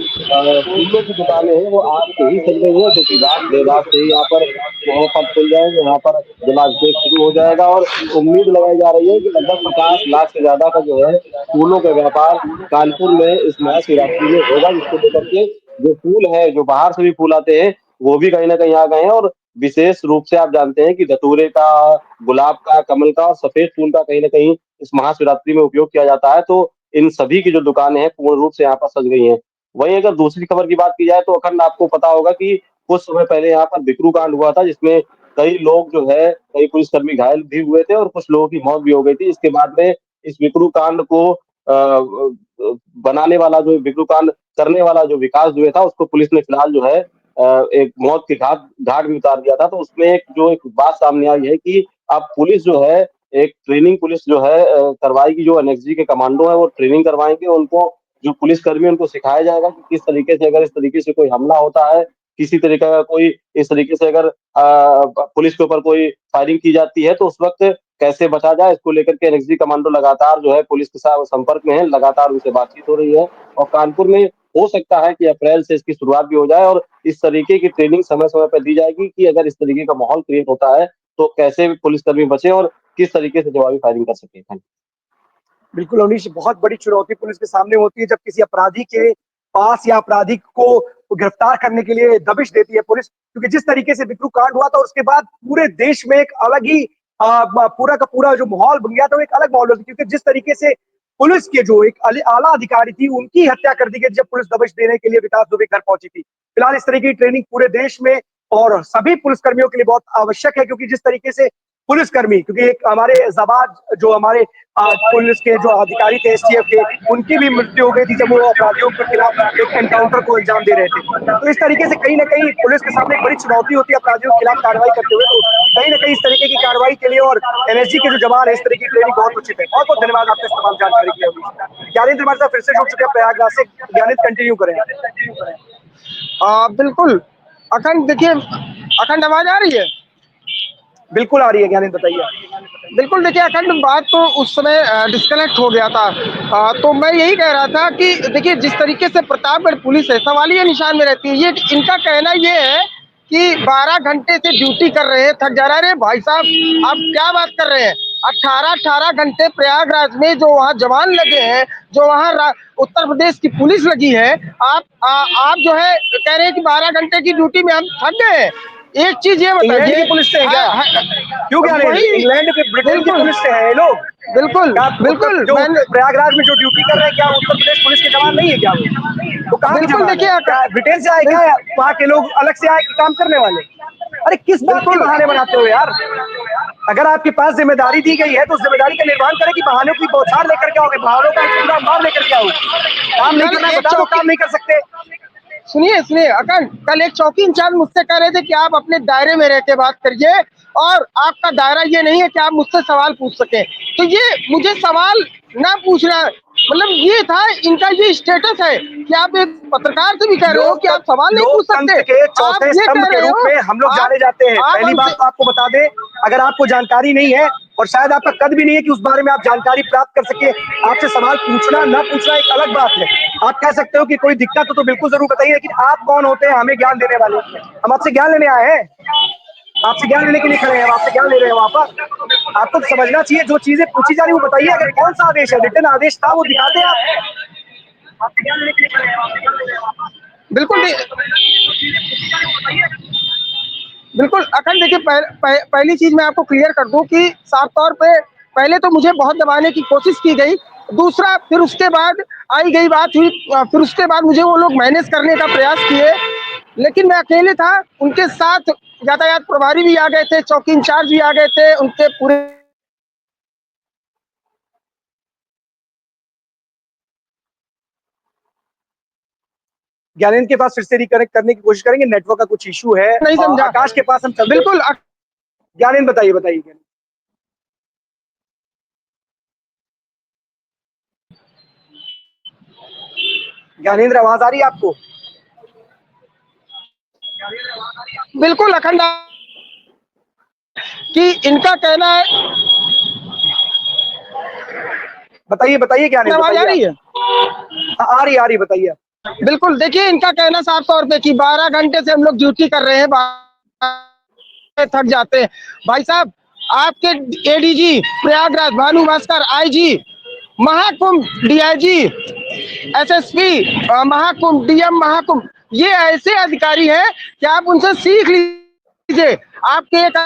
फूलों की दुकानें हैं वो आज से ही सज रही है, क्योंकि देर रात से ही यहाँ पर खुल जाएंगे, यहाँ पर जलाभिषेक शुरू हो जाएगा। और उम्मीद लगाई जा रही है कि लगभग 50 लाख से ज्यादा का जो है फूलों का व्यापार कानपुर में इस महाशिवरात्रि में होगा, जिसको लेकर के जो फूल है, जो बाहर से भी फूल आते हैं, वो भी कहीं ना कहीं आ गए हैं। और विशेष रूप से आप जानते हैं कि धतूरे का, गुलाब का, कमल का और सफेद फूल का कहीं ना कहीं इस महाशिवरात्रि में उपयोग किया जाता है। तो इन सभी की जो दुकानें हैं पूर्ण रूप से यहाँ पर सज गई हैं। वहीं अगर दूसरी खबर की बात की जाए तो अखंड, आपको पता होगा कि कुछ समय पहले यहाँ पर बिकरू कांड हुआ था, जिसमें कई लोग जो है, कई पुलिसकर्मी घायल भी हुए थे और कुछ लोगों की मौत भी हो गई थी। इसके बाद में इस बिकरू कांड को बनाने वाला, जो बिगड़ू कांड करने वाला जो विकास दुबे था, उसको पुलिस ने फिलहाल जो है एक मौत के घाट भी उतार दिया था। तो उसमें एक बात सामने आई है कि अब पुलिस जो है, एक ट्रेनिंग पुलिस जो है करवाएगी, जो एनएसजी के कमांडो है वो ट्रेनिंग करवाएंगे उनको, जो पुलिसकर्मी उनको सिखाया जाएगा कि किस तरीके से, अगर इस तरीके से कोई हमला होता है, किसी तरीके का कोई इस तरीके से अगर पुलिस के ऊपर कोई फायरिंग की जाती है तो उस वक्त कैसे बचा जाए, इसको लेकर के एनएसजी कमांडो लगातार जो है पुलिस के साथ संपर्क में है, लगातार उनसे बातचीत हो रही है। और कानपुर में हो सकता है कि अप्रैल से इसकी शुरुआत भी हो जाए और इस तरीके की ट्रेनिंग समय समय पर दी जाएगी कि अगर इस तरीके का माहौल क्रिएट होता है तो कैसे पुलिसकर्मी बचे और किस तरीके से जवाबी फायरिंग कर सके। बिल्कुल अवनीश, बहुत बड़ी चुनौती पुलिस के सामने होती है जब किसी अपराधी के पास या अपराधी को गिरफ्तार करने के लिए दबिश देती है पुलिस, क्योंकि जिस तरीके से बिक्रू कांड हुआ था उसके बाद पूरे देश में एक अलग ही पूरा का पूरा जो माहौल बन गया था, वो एक अलग माहौल, क्योंकि जिस तरीके से पुलिस के जो एक आला अधिकारी थी उनकी हत्या कर दी गई जब पुलिस दबिश देने के लिए विकास दुबे घर पहुंची थी। फिलहाल इस तरीके की ट्रेनिंग पूरे देश में और सभी पुलिसकर्मियों के लिए बहुत आवश्यक है, क्योंकि जिस तरीके से पुलिसकर्मी, क्योंकि एक हमारे जाबाज जो हमारे पुलिस के जो अधिकारी थे एसटीएफ के, उनकी भी मृत्यु हो गई थी जब वो अपराधियों के खिलाफ एक एनकाउंटर को अंजाम दे रहे थे। तो इस तरीके से कहीं ना कहीं पुलिस के सामने एक बड़ी चुनौती होती है अपराधियों के खिलाफ कार्रवाई करते हुए। तो कहीं ना कहीं इस तरीके की कार्रवाई के लिए और एनएसजी के जो जवान है, इस तरीके की ट्रेनिंग बहुत उचित है। बहुत बहुत धन्यवाद आपका इस तमाम जानकारी के लिए। ज्ञानेंद्र हमारे साथ फिर से जुड़ चुके हैं प्रयागराज से। ज्ञानेंद्र कंटिन्यू करें। बिल्कुल अखंड, देखिए अखंड आवाज आ रही है? बिल्कुल आ रही है ज्ञानेंद्र, बताइए। बिल्कुल, देखिए अखंड, बात तो उस समय डिस्कनेक्ट हो गया था। तो मैं यही कह रहा था कि देखिए जिस तरीके से प्रतापगढ़ पुलिस है सवालिया निशान में रहती है। ये इनका कहना ये है कि 12 घंटे से ड्यूटी कर रहे हैं, थक जा रहा है। अरे भाई साहब, आप क्या बात कर रहे हैं? 18 घंटे प्रयागराज में जो वहाँ जवान लगे हैं, जो वहाँ उत्तर प्रदेश की पुलिस लगी है, आप जो है कह रहे हैं कि 12 घंटे की ड्यूटी में हम थक गए। एक चीज ये बताइए, पुलिस से क्या क्यों क्या इंग्लैंड के ब्रिटेन की पुलिस से है लोग? बिल्कुल बिल्कुल, जो प्रयागराज में जो ड्यूटी कर रहे हैं, क्या उत्तर प्रदेश पुलिस के जवान नहीं है क्या? वो कहाँ के जवान? क्या ब्रिटेन से आए, क्या वहाँ के लोग अलग से आए काम करने वाले? अरे किस बात के बहाने बनाते हो यार? अगर आपके पास जिम्मेदारी दी गई है तो उस जिम्मेदारी का निर्वहन करें कि बहानों की बौछार लेकर के आओगे, बहानों का पूरा मार लेकर के आओ। काम नहीं करना, बता दो काम नहीं कर सकते। सुनिए अखंड, कल एक चौकी इंचार्ज मुझसे कह रहे थे कि आप अपने दायरे में रह के बात करिए और आपका दायरा ये नहीं है कि आप मुझसे सवाल पूछ सके। तो ये मुझे सवाल ना पूछना, मतलब ये था, इनका ये स्टेटस है कि आप एक पत्रकार से भी कह रहे हो कि आप सवाल नहीं पूछ सकते। के चौथे स्तंभ के रूप में हम लोग जाने जाते हैं। पहली बात तो आपको बता दें, अगर आपको जानकारी नहीं है और शायद आपका कद भी नहीं है कि उस बारे में आप जानकारी प्राप्त कर सके, आपसे सवाल पूछना ना पूछना एक अलग बात है। आप कह सकते हो कि कोई दिक्कत हो तो बिल्कुल जरूर बताइए, लेकिन आप कौन होते हैं हमें ज्ञान देने वाले? हम आपसे ज्ञान लेने आए हैं, आपसे ज्ञान लेने के लिए खड़े हैं, आपसे ज्ञान ले रहे हैं। वहां पर आपको तो समझना चाहिए, जो चीजें पूछी जा रही है वो बताइए। अगर कौन सा आदेश है, रिटन आदेश था, वो दिखाते हैं आप। आपसे ज्ञान लेने के लिए खड़े हैं। बिल्कुल बिल्कुल अखंड, देखिए पहली चीज मैं आपको क्लियर कर दूं कि साफ तौर पे पहले तो मुझे बहुत दबाने की कोशिश की गई, दूसरा फिर उसके बाद आई गई बात हुई, फिर उसके बाद मुझे वो लोग मैनेज करने का प्रयास किए, लेकिन मैं अकेले था। उनके साथ यातायात प्रभारी भी आ गए थे, चौकी इंचार्ज भी आ गए थे, उनके पूरे ज्ञानेंद्र के पास फिर से रिकनेक्ट करने की कोशिश करेंगे, नेटवर्क का कुछ इशू है। नहीं समझा। आकाश के पास हम चलते। बिल्कुल ज्ञानेंद्र बताइए। ज्ञानेंद्र आवाज आ रही है आपको? बिल्कुल अखंड, कि इनका कहना है। बताइए ज्ञानेंद्र, आवाज आ रही है? आ रही बताइए। बिल्कुल, देखिए इनका कहना साफ तौर पे कि 12 घंटे से हम लोग ड्यूटी कर रहे हैं, थक जाते हैं। भाई साहब, आपके ADG Prayagraj Bhanu Bhaskar, IG Mahakumbh, DIG, SSP Mahakumbh, DM Mahakumbh, ये ऐसे अधिकारी हैं कि आप उनसे सीख लीजिए। आपके एक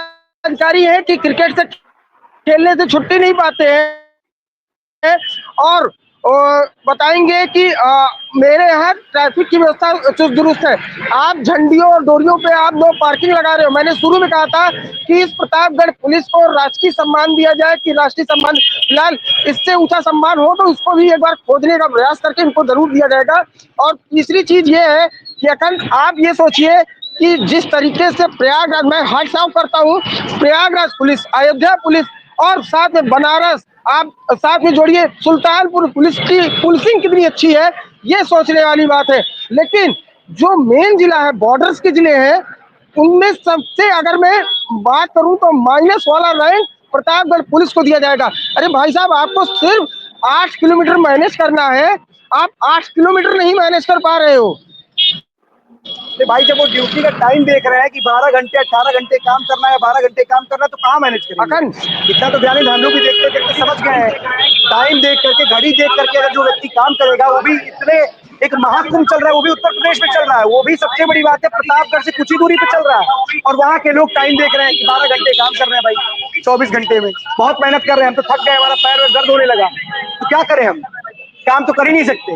अधिकारी हैं कि क्रिकेट से खेलने से छुट्टी नहीं पाते हैं और और बताएंगे कि मेरे यहाँ ट्रैफिक की व्यवस्था चुस्त दुरुस्त है। आप झंडियों और डोरियों पे आप नो पार्किंग लगा रहे हो। मैंने शुरू में कहा था कि इस प्रतापगढ़ पुलिस को राजकीय सम्मान दिया जाए कि राष्ट्रीय सम्मान, फिलहाल इससे ऊंचा सम्मान हो तो उसको भी एक बार खोजने का प्रयास करके इनको जरूर दिया जाएगा। और तीसरी चीज ये है कि अखंड आप ये सोचिए कि जिस तरीके से प्रयागराज, मैं हाथ साफ करता हूँ, प्रयागराज पुलिस, अयोध्या पुलिस और साथ में बनारस, आप साथ में जोड़िए सुल्तानपुर पुलिस की पुलिसिंग कितनी अच्छी है, ये सोचने वाली बात है। लेकिन जो मेन जिला है, बॉर्डर्स के जिले हैं, उनमें सबसे अगर मैं बात करूं तो माइनस वाला रैंक प्रतापगढ़ पुलिस को दिया जाएगा। अरे भाई साहब, आपको सिर्फ 8 किलोमीटर मैनेज करना है, आप 8 किलोमीटर नहीं मैनेज कर पा रहे हो। भाई जब वो ड्यूटी का टाइम देख रहे हैं कि 12 घंटे 18 घंटे काम करना है, 12 घंटे काम करना है, तो कहाँ मैनेज करेंगे? इतना तो ज्ञानी हम लोग भी देखते देखते समझ गए हैं। टाइम देख करके, घड़ी देख करके अगर जो व्यक्ति काम करेगा, वो भी इतने एक महाकुंभ चल रहा है, वो भी उत्तर प्रदेश में चल रहा है, वो भी सबसे बड़ी बात है प्रतापगढ़ से कुछ ही दूरी पे चल रहा है, और वहाँ के लोग टाइम देख रहे हैं कि 12 घंटे काम कर रहे हैं भाई, 24 घंटे में बहुत मेहनत कर रहे हैं, हम तो थक गए, हमारा पैर में दर्द होने लगा, तो क्या करें हम? काम तो कर ही नहीं सकते।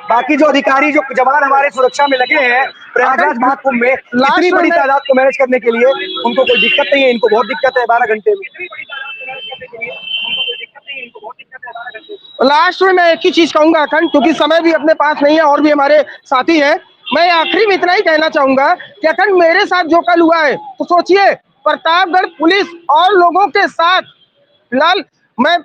बाकी जो अधिकारी, जो जवान हमारे सुरक्षा में लगे हैं प्रयागराज महाकुंभ में, इतनी बड़ी तादाद को मैनेज करने के लिए, उनको कोई दिक्कत नहीं है, इनको बहुत दिक्कत है 12 घंटे में। लास्ट में मैं एक ही चीज कहूंगा अखंड, क्योंकि समय भी अपने पास नहीं है और भी हमारे साथी हैं, मैं आखिरी में इतना ही कहना चाहूंगा कि अखंड मेरे साथ जो कल हुआ है, तो सोचिए प्रतापगढ़ पुलिस और लोगों के साथ, फिलहाल मैं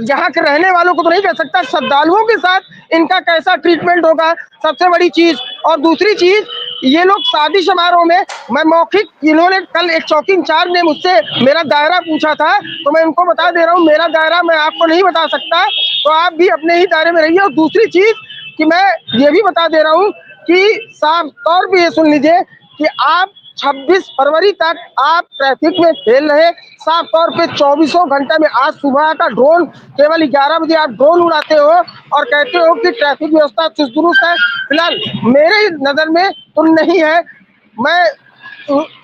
यहाँ के रहने वालों को तो नहीं कह सकता, श्रद्धालुओं के साथ इनका कैसा ट्रीटमेंट होगा, सबसे बड़ी चीज। और दूसरी चीज, ये लोग शादी समारोह में, मैं मौखिक, इन्होंने कल एक चौकी इंचार्ज ने मुझसे मेरा दायरा पूछा था, तो मैं उनको बता दे रहा हूँ मेरा दायरा मैं आपको नहीं बता सकता, तो आप भी अपने ही दायरे में रहिए। और दूसरी चीज कि मैं ये भी बता दे रहा हूँ कि साफ तौर पे ये सुन लीजिए कि आप 26 फरवरी तक आप ट्रैफिक में फेल रहे, साफ तौर पे 24 घंटे में। आज सुबह का ड्रोन, केवल 11 बजे आप ड्रोन उड़ाते हो और कहते हो कि ट्रैफिक व्यवस्था चुस्त दुरुस्त है, फिलहाल मेरे नजर में तो नहीं है। मैं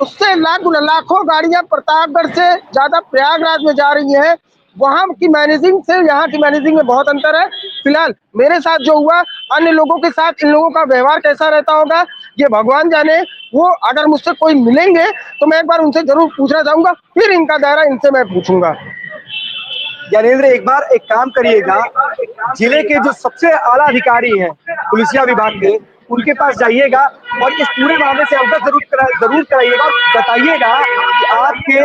उससे लाखों गाड़ियां प्रतापगढ़ से ज्यादा प्रयागराज में जा रही हैं, वहां की मैनेजिंग से यहाँ की मैनेजिंग में बहुत अंतर है। फिलहाल मेरे साथ जो हुआ, अन्य लोगों के साथ इन लोगों का व्यवहार कैसा रहता होगा ये भगवान जाने। वो अगर मुझसे कोई मिलेंगे तो मैं एक बार उनसे जरूर पूछना चाहूंगा, फिर इनका दायरा इनसे मैं पूछूंगा। ज्ञानेंद्र, एक बार एक काम करिएगा, जिले के जो सबसे आला अधिकारी हैं पुलिसिया विभाग के, उनके पास जाइएगा और इस पूरे मामले से अवगत जरूर कराइएगा, बताइएगा कि आपके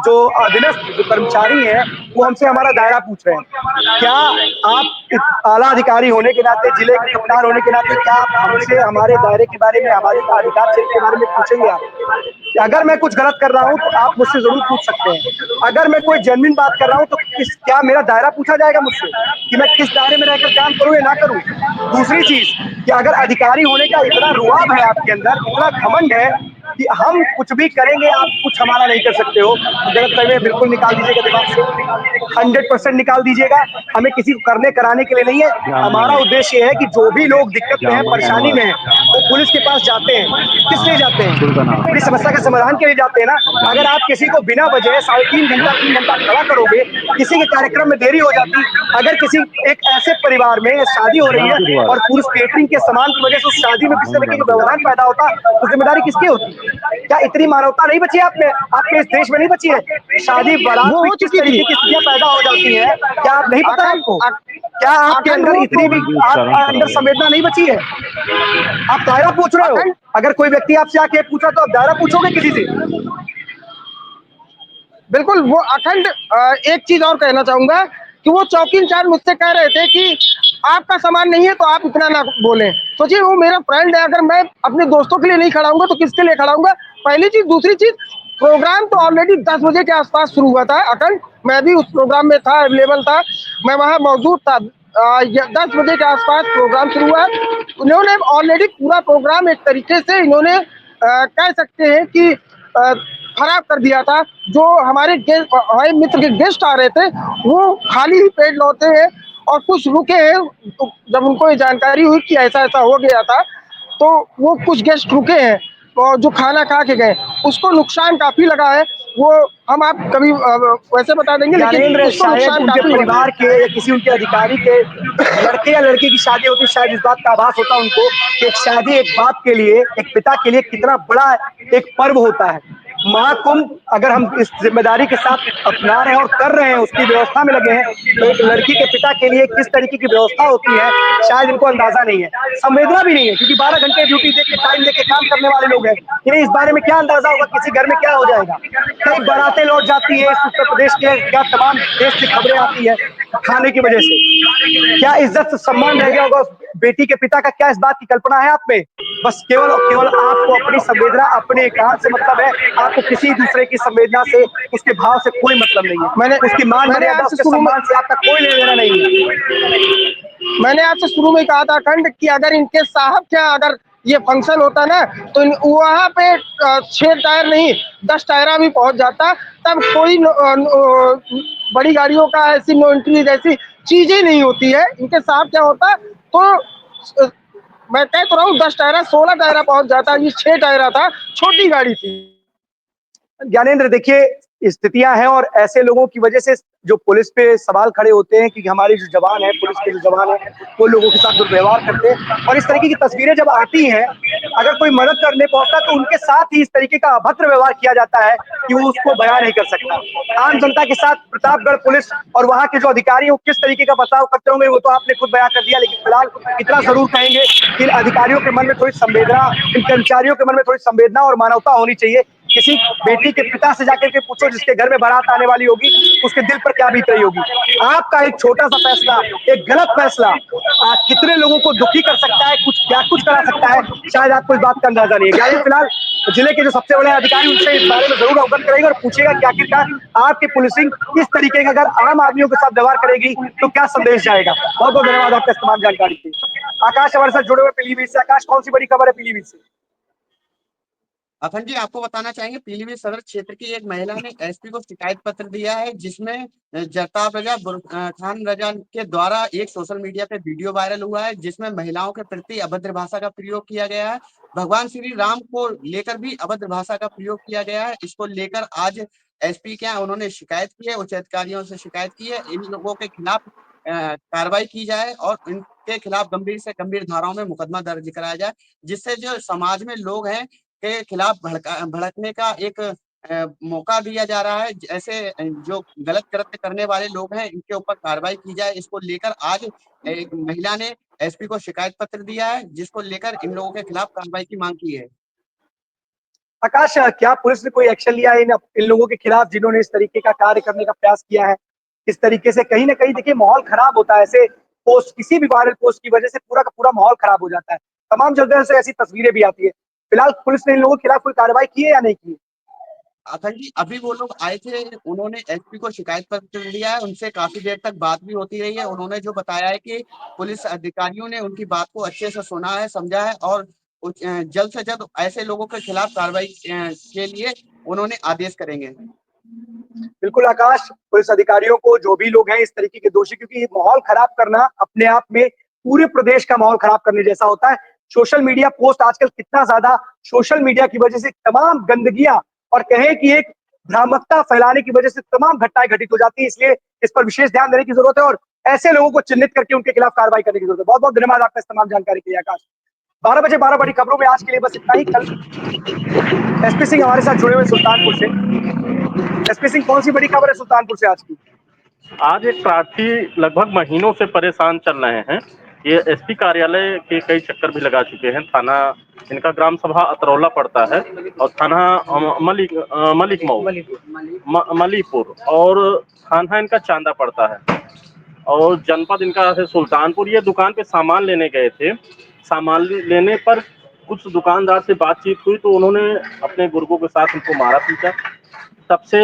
जो अधीनस्थ जो कर्मचारी हैं वो हमसे हमारा दायरा पूछ रहे हैं। क्या आप आला अधिकारी होने के नाते, जिले के कप्तान होने के नाते, क्या आप हमसे हमारे दायरे के बारे में, हमारे अधिकार क्षेत्र के बारे में पूछेंगे? आप अगर मैं कुछ गलत कर रहा हूं तो आप मुझसे जरूर पूछ सकते हैं। अगर मैं कोई जेन्युइन बात कर रहा हूं तो क्या मेरा दायरा पूछा जाएगा मुझसे कि मैं किस दायरे में रहकर काम करूं या ना करूं? दूसरी चीज कि अगर अधिकारी होने का इतना रुआब है आपके अंदर, इतना घमंड है कि हम कुछ भी करेंगे, आप कुछ हमारा नहीं कर सकते हो, तो गलतफहमी बिल्कुल निकाल दीजिएगा दिमाग से, 100% निकाल दीजिएगा। हमें किसी को करने कराने के लिए नहीं है। हमारा उद्देश्य ये है कि जो भी लोग दिक्कत में है, परेशानी में है, वो पुलिस के पास जाते हैं। किस लिए जाते हैं? अपनी समस्या का समाधान के लिए जाते हैं ना। अगर आप किसी को बिना वजह 3.5 घंटा खड़ा करोगे, किसी के कार्यक्रम में देरी हो जाती, अगर किसी एक ऐसे परिवार में शादी हो रही है और पुरुष केटरिंग के सामान की वजह से उस शादी में किसी तरीके का व्यवधान पैदा होता, तो जिम्मेदारी किसकी होती? क्या इतनी मानवता नहीं बची आप में? आपके इस देश में नहीं बची है? शादी बारात में किस तरीके की स्थितियां पैदा हो जाती है, क्या आप नहीं पता आपको? क्या आपके अंदर इतनी भी अंदर संवेदना नहीं बची है? आप दायरा पूछ रहे हो। अगर कोई व्यक्ति आपसे आके पूछा तो आप दायरा पूछोगे किसी से? बिल्कुल। वो अखंड एक चीज और कहना चाहूंगा कि वो चौकी इंचार्ज मुझसे कह रहे थे कि आपका सामान नहीं है तो आप इतना ना बोलें। सोचिए, वो मेरा फ्रेंड है, अगर मैं अपने दोस्तों के लिए नहीं खड़ा हूंगा तो किसके लिए खड़ा हूंगा? पहली चीज। दूसरी चीज, प्रोग्राम तो ऑलरेडी 10 बजे के आसपास शुरू हुआ था अखंड, मैं भी उस प्रोग्राम में था, अवेलेबल था, मैं वहां मौजूद था। 10 बजे के आसपास प्रोग्राम शुरू हुआ। उन्होंने ऑलरेडी पूरा प्रोग्राम एक तरीके से इन्होंने कह सकते हैं कि खराब कर दिया था। जो हमारे मित्र के गेस्ट आ रहे थे वो खाली ही पेट लौटे हैं और कुछ रुके हैं। जब उनको ये जानकारी हुई कि ऐसा ऐसा हो गया था तो वो कुछ गेस्ट रुके हैं और जो खाना खा के गए, उसको नुकसान काफी लगा है। वो हम आप कभी वैसे बता देंगे, लेकिन ज्ञानेंद्र, उसको शायद नुकसान उनके काफी होगा। परिवार के या किसी उनके अधिकारी के लड़के या लड़की की शादी होती, शायद इस बात का आभास होता उनको कि एक शादी एक बाप के लिए, एक पिता के लिए कितना बड़ा एक पर्व होता है। महाकुंभ अगर हम इस जिम्मेदारी के साथ अपना रहे हैं और कर रहे हैं, उसकी व्यवस्था में लगे हैं, तो एक लड़की के पिता के लिए किस तरीके की व्यवस्था होती है शायद इनको अंदाजा नहीं है, संवेदना भी नहीं है, क्योंकि 12 घंटे ड्यूटी देके टाइम देके काम करने वाले लोग हैं। इन्हें इस बारे में क्या अंदाजा होगा किसी घर में क्या हो जाएगा। कई बारातें लौट जाती है इस उत्तर प्रदेश के, क्या तमाम देश से खबरें आती है खाने की वजह से। क्या इज्जत सम्मान रह गया होगा बेटी के पिता का, क्या इस बात की कल्पना है आप में? बस केवल और केवल आपको अपनी संवेदना, अपने एकांत से मतलब है, आपको किसी दूसरे की संवेदना से, उसके भाव से कोई मतलब नहीं है। उसकी मान मर्यादा, उसके सम्मान से आपका कोई लेना देना नहीं है। मैंने आपसे शुरू में कहा था अखंड कि अगर इनके साहब क्या अगर ये फंक्शन होता ना, तो वहां पे 6 टायर नहीं 10 टायरा भी पहुंच जाता, तब कोई बड़ी गाड़ियों का ऐसी नो एंट्री जैसी चीजें नहीं होती है। इनके साथ क्या होता तो मैं कह तो रहा हूँ 10 टायरा 16 टायरा पहुंच जाता, ये 6 टायरा था, छोटी गाड़ी थी। ज्ञानेंद्र, देखिए स्थितियां हैं और ऐसे लोगों की वजह से जो पुलिस पे सवाल खड़े होते हैं कि हमारी जो जवान है, पुलिस के जो जवान है, वो लोगों के साथ दुर्व्यवहार करते हैं। और इस तरीके की तस्वीरें जब आती हैं, अगर कोई मदद करने पहुंचता है तो उनके साथ ही इस तरीके का अभद्र व्यवहार किया जाता है कि वो उसको बयान नहीं कर सकता। आम जनता के साथ प्रतापगढ़ पुलिस और वहां के जो अधिकारी हैं वो किस तरीके का बर्ताव करते होंगे वो तो आपने खुद बयान कर दिया, लेकिन फिलहाल इतना जरूर कहेंगे कि इन अधिकारियों के मन में थोड़ी संवेदना, इन कर्मचारियों के मन में थोड़ी संवेदना और मानवता होनी चाहिए। किसी बेटी के पिता से जाकर के पूछो जिसके घर में बारात आने वाली होगी, उसके दिल पर क्या बीत रही होगी। आपका एक छोटा सा फैसला, एक गलत फैसला कितने लोगों को दुखी कर सकता है, कुछ क्या कुछ करा सकता है, शायद आपको इस बात का अंदाजा नहीं है। फिलहाल जिले के जो सबसे बड़े अधिकारी उनसे इस बारे में जरूर अवगत करेंगे और पूछेगा कि आखिरकार आपकी पुलिसिंग किस तरीके का अगर आम आदमियों के साथ व्यवहार करेगी तो क्या संदेश जाएगा। बहुत बहुत धन्यवाद आपका तमाम जानकारी के लिए। आकाश हमारे साथ जुड़े हुए पीलीभीत से। आकाश, कौन सी बड़ी खबर है पीलीभीत से? अखंड जी, आपको बताना चाहेंगे पीलीभीत सदर क्षेत्र की एक महिला ने एसपी को शिकायत पत्र दिया है, जिसमें जरताब रजा खान रजा के द्वारा एक सोशल मीडिया पे वीडियो वायरल हुआ है, जिसमें महिलाओं के प्रति अभद्र भाषा का प्रयोग किया गया है। भगवान श्री राम को लेकर भी अभद्र भाषा का प्रयोग किया गया है। इसको लेकर आज एसपी क्या उन्होंने शिकायत की है, उच्च अधिकारियों से शिकायत की है। इन लोगों के खिलाफ कार्रवाई की जाए और इनके खिलाफ गंभीर से गंभीर धाराओं में मुकदमा दर्ज कराया जाए, जिससे जो समाज में लोग हैं के खिलाफ भड़कने का एक मौका दिया जा रहा है। ऐसे जो गलत कृत्य करने वाले लोग हैं इनके ऊपर कार्रवाई की जाए। इसको लेकर आज एक महिला ने एसपी को शिकायत पत्र दिया है, जिसको लेकर इन लोगों के खिलाफ कार्रवाई की मांग की है। आकाश, क्या पुलिस ने कोई एक्शन लिया है इन लोगों के खिलाफ जिन्होंने इस तरीके का कार्य करने का प्रयास किया है? इस तरीके से कहीं ना कहीं देखिए माहौल खराब होता है, ऐसे पोस्ट, किसी भी वायरल पोस्ट की वजह से पूरा का पूरा माहौल खराब हो जाता है। तमाम जगह से ऐसी तस्वीरें भी आती है। फिलहाल पुलिस ने इन लोगों के खिलाफ कोई कार्रवाई की है या नहीं की? अखंड जी, अभी वो लोग आए थे, उन्होंने एसपी को शिकायत पत्र दिया है, उनसे काफी देर तक बात भी होती रही है। उन्होंने जो बताया है कि पुलिस अधिकारियों ने उनकी बात को अच्छे से सुना है, समझा है और जल्द से जल्द ऐसे लोगों के खिलाफ कार्रवाई के लिए उन्होंने आदेश करेंगे। बिल्कुल आकाश, पुलिस अधिकारियों को, जो भी लोग हैं इस तरीके के दोषी, क्योंकि माहौल खराब करना अपने आप में पूरे प्रदेश का माहौल खराब करने जैसा होता है। सोशल मीडिया पोस्ट आजकल कितना ज्यादा, सोशल मीडिया की वजह से तमाम गंदगियां और कहें कि एक भ्रामकता फैलाने की वजह से तमाम घटनाएं घटित हो जाती है। इसलिए इस पर विशेष ध्यान देने की जरूरत है और ऐसे लोगों को चिन्हित करके उनके खिलाफ कार्रवाई करने की जरूरत है। बहुत बहुत धन्यवाद आपका इस तमाम जानकारी के लिए आकाश। 12 बजे 12 बड़ी खबरों में आज के लिए बस इतना ही। कल एसपी सिंह हमारे साथ जुड़े हुए सुल्तानपुर से। एसपी सिंह, कौन सी बड़ी खबर है सुल्तानपुर से आज की? आज एक प्रार्थी लगभग महीनों से परेशान चल रहे हैं। ये एसपी कार्यालय के कई चक्कर भी लगा चुके हैं। थाना इनका ग्राम सभा अतरौला पड़ता है और थाना मलीपुर और थाना इनका चांदा पड़ता है और जनपद इनका है सुल्तानपुर। ये दुकान पे सामान लेने गए थे। सामान लेने पर कुछ दुकानदार से बातचीत हुई तो उन्होंने अपने गुर्गों के साथ उनको मारा पीटा। तब से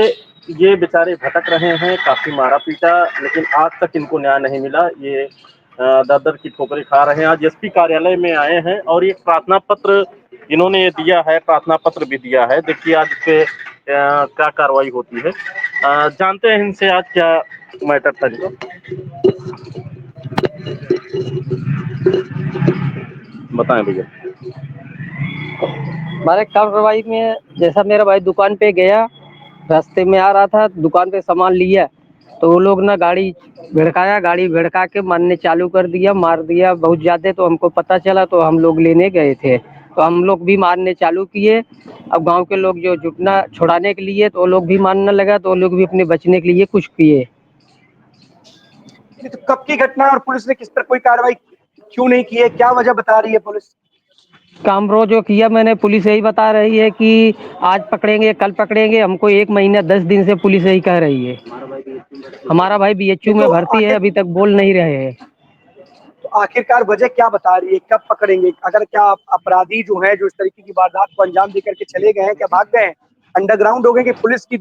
ये बेचारे भटक रहे हैं, काफी मारा पीटा, लेकिन आज तक इनको न्याय नहीं मिला। ये दर दर की ठोकरें खा रहे हैं। आज एसपी कार्यालय में आए हैं और एक प्रार्थना पत्र इन्होंने दिया है, प्रार्थना पत्र भी दिया है। देखिए आज इस पे क्या कार्रवाई होती है, जानते हैं इनसे आज क्या मैटर था इनका। बताएं भैया। हमारे कार्रवाई में जैसा मेरा भाई दुकान पे गया रास्ते में आ रहा था, दुकान पे सामान लिया तो वो लोग ना गाड़ी भिड़का के मारने चालू कर दिया, मार दिया बहुत ज्यादा। तो हमको पता चला तो हम लोग लेने गए थे, तो हम लोग भी मारने चालू किए। अब गांव के लोग जो जुटना छुड़ाने के लिए तो वो लोग भी मारने लगा, तो वो लोग भी अपने बचने के लिए कुछ किए। ये तो कब की घटना है और पुलिस ने किस पर कोई कार्रवाई क्यों नहीं की है, क्या वजह बता रही है पुलिस? कामरो जो किया मैंने, पुलिस यही बता रही है कि आज पकड़ेंगे कल पकड़ेंगे। हमको 1 महीना 10 दिन से पुलिस यही कह रही है। हमारा भाई बीएचयू में तो भर्ती है, अभी तक बोल नहीं रहे हैं। तो आखिरकार वजह क्या बता रही है, कब पकड़ेंगे? अगर क्या अपराधी जो है, जो इस तरीके की वारदात को अंजाम देकर के चले गए हैं, क्या भाग गए हैं, अंडरग्राउंड हो गए कि पुलिस की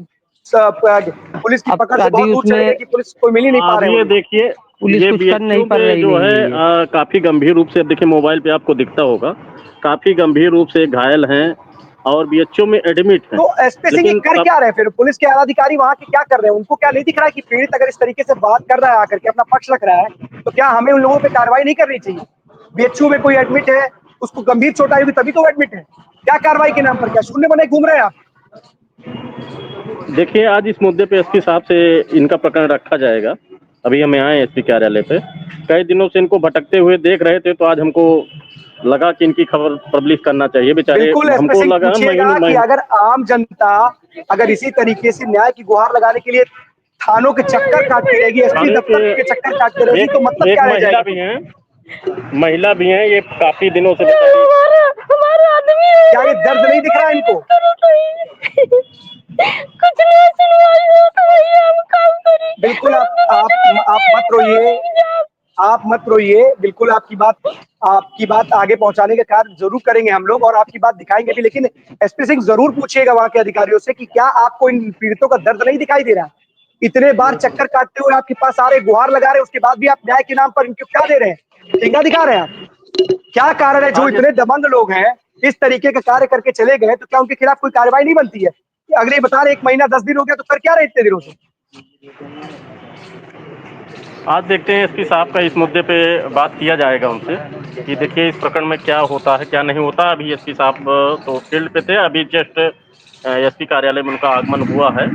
पकड़ से बहुत दूर चले गए कि पुलिस को मिल ही नहीं पा रहे ये हैं? देखिए, पुलिस ये कुछ कर नहीं बीएचयू पा में रही जो नहीं है काफी गंभीर रूप से, देखिए मोबाइल पे आपको दिखता होगा, काफी गंभीर रूप से घायल हैं और बीएचयू में एडमिट हैं। तो एसपी सिंह लेकिन कर क्या रहे हैं फिर? पुलिस के आला अधिकारी वहां के क्या कर रहे हैं? उनको क्या नहीं दिख रहा है कि पीड़ित अगर इस तरीके से बात कर रहा है, आकर के अपना पक्ष रख रहा है, तो क्या हमें उन लोगों पे कार्रवाई नहीं करनी चाहिए? बीएचयू में कोई एडमिट है, उसको गंभीर चोट आई होगी तभी तो एडमिट है। क्या कार्रवाई के नाम पर, क्या शून्य बने घूम रहे हैं आप? देखिए, आज इस मुद्दे पे एसपी साहब से इनका प्रकरण रखा जाएगा। अभी हम आए एसपी कार्यालय पे, कई दिनों से इनको भटकते हुए देख रहे थे, तो आज हमको लगा कि इनकी खबर पब्लिश करना चाहिए। बेचारे बिल्कुल एसपी हमको सिंह लगा पूछिएगा कि अगर आम जनता अगर इसी तरीके से न्याय की गुहार लगाने के लिए थानों के चक्कर काटती रहेगी, एसपी दफ्तर के चक्कर काटती रहेगी, तो मतलब एक क्या रह महिला जाएगा? भी हैं, महिला भी हैं, ये काफी दिनों से हमारा आदमी है। क्या ये दर्द नहीं दिख रहा है इनको? कुछ नहीं सुनवाई हो तो भैया हम काम करें। बिल्कुल आप मत रोइए, आप मत रोइए। बिल्कुल आपकी बात आगे पहुंचाने का कार्य जरूर करेंगे हम लोग और आपकी बात दिखाएंगे भी। लेकिन एसपी सिंह जरूर पूछिएगा वहां के अधिकारियों से कि क्या आपको इन पीड़ितों का दर्द नहीं दिखाई दे रहा? इतने बार चक्कर काटते हुए आपके पास आ रहे, गुहार लगा रहे, उसके बाद भी आप न्याय के नाम पर इनको क्या दे रहे हैं? ठेंगा दिखा रहे हैं आप? क्या कारण है जो इतने दबंग लोग हैं इस तरीके का कार्य करके चले गए, तो क्या उनके खिलाफ कोई कार्रवाई नहीं बनती है? अगले बता रहे 1 महीना 10 दिन हो गया, तो कर क्या रहे इतने दिनों से? आज देखते हैं एसपी साहब का इस मुद्दे पे बात किया जाएगा उनसे कि देखिए इस प्रकरण में क्या होता है क्या नहीं होता। अभी एसपी साहब तो फील्ड पे थे, अभी जस्ट एसपी कार्यालय में उनका आगमन हुआ है।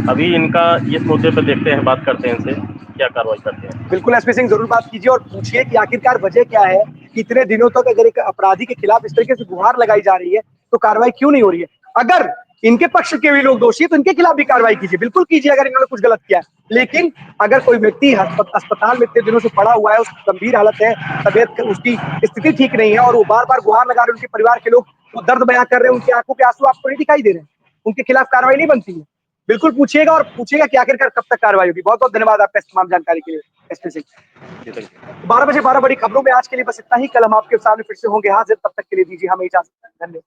अभी इनका इस मुद्दे पे देखते हैं, बात करते हैं इनसे क्या कार्रवाई करते हैं। बिल्कुल एसपी सिंह जरूर बात कीजिए और पूछिए कि आखिरकार वजह क्या है कि इतने दिनों तक अगर एक अपराधी के खिलाफ इस तरीके से गुहार लगाई जा रही है तो कार्रवाई क्यों नहीं हो रही है? अगर इनके पक्ष के भी लोग दोषी है तो इनके खिलाफ भी कार्रवाई कीजिए, बिल्कुल कीजिए अगर इन्होंने कुछ गलत किया है। लेकिन अगर कोई व्यक्ति अस्पताल में इतने दिनों से पड़ा हुआ है, उसकी गंभीर हालत है, तबियत उसकी स्थिति ठीक नहीं है और वो बार बार गुहार लगा रहे, उनके परिवार के लोग वो दर्द बयां कर रहे हैं, उनकी आंखों के आंसू आपको नहीं दिखाई दे रहे हैं, उनके खिलाफ कार्रवाई नहीं बनती है? बिल्कुल पूछिएगा और पूछिएगा कि आखिरकार कब तक कार्रवाई होगी। बहुत बहुत धन्यवाद आपका इस तमाम जानकारी के लिए एसपी सिंह। 12 बजे 12 बड़ी खबरों में आज के लिए बस इतना ही। कल हम आपके सामने फिर से होंगे हाजिर, तब तक के लिए दीजिए हमें इजाजत। धन्यवाद।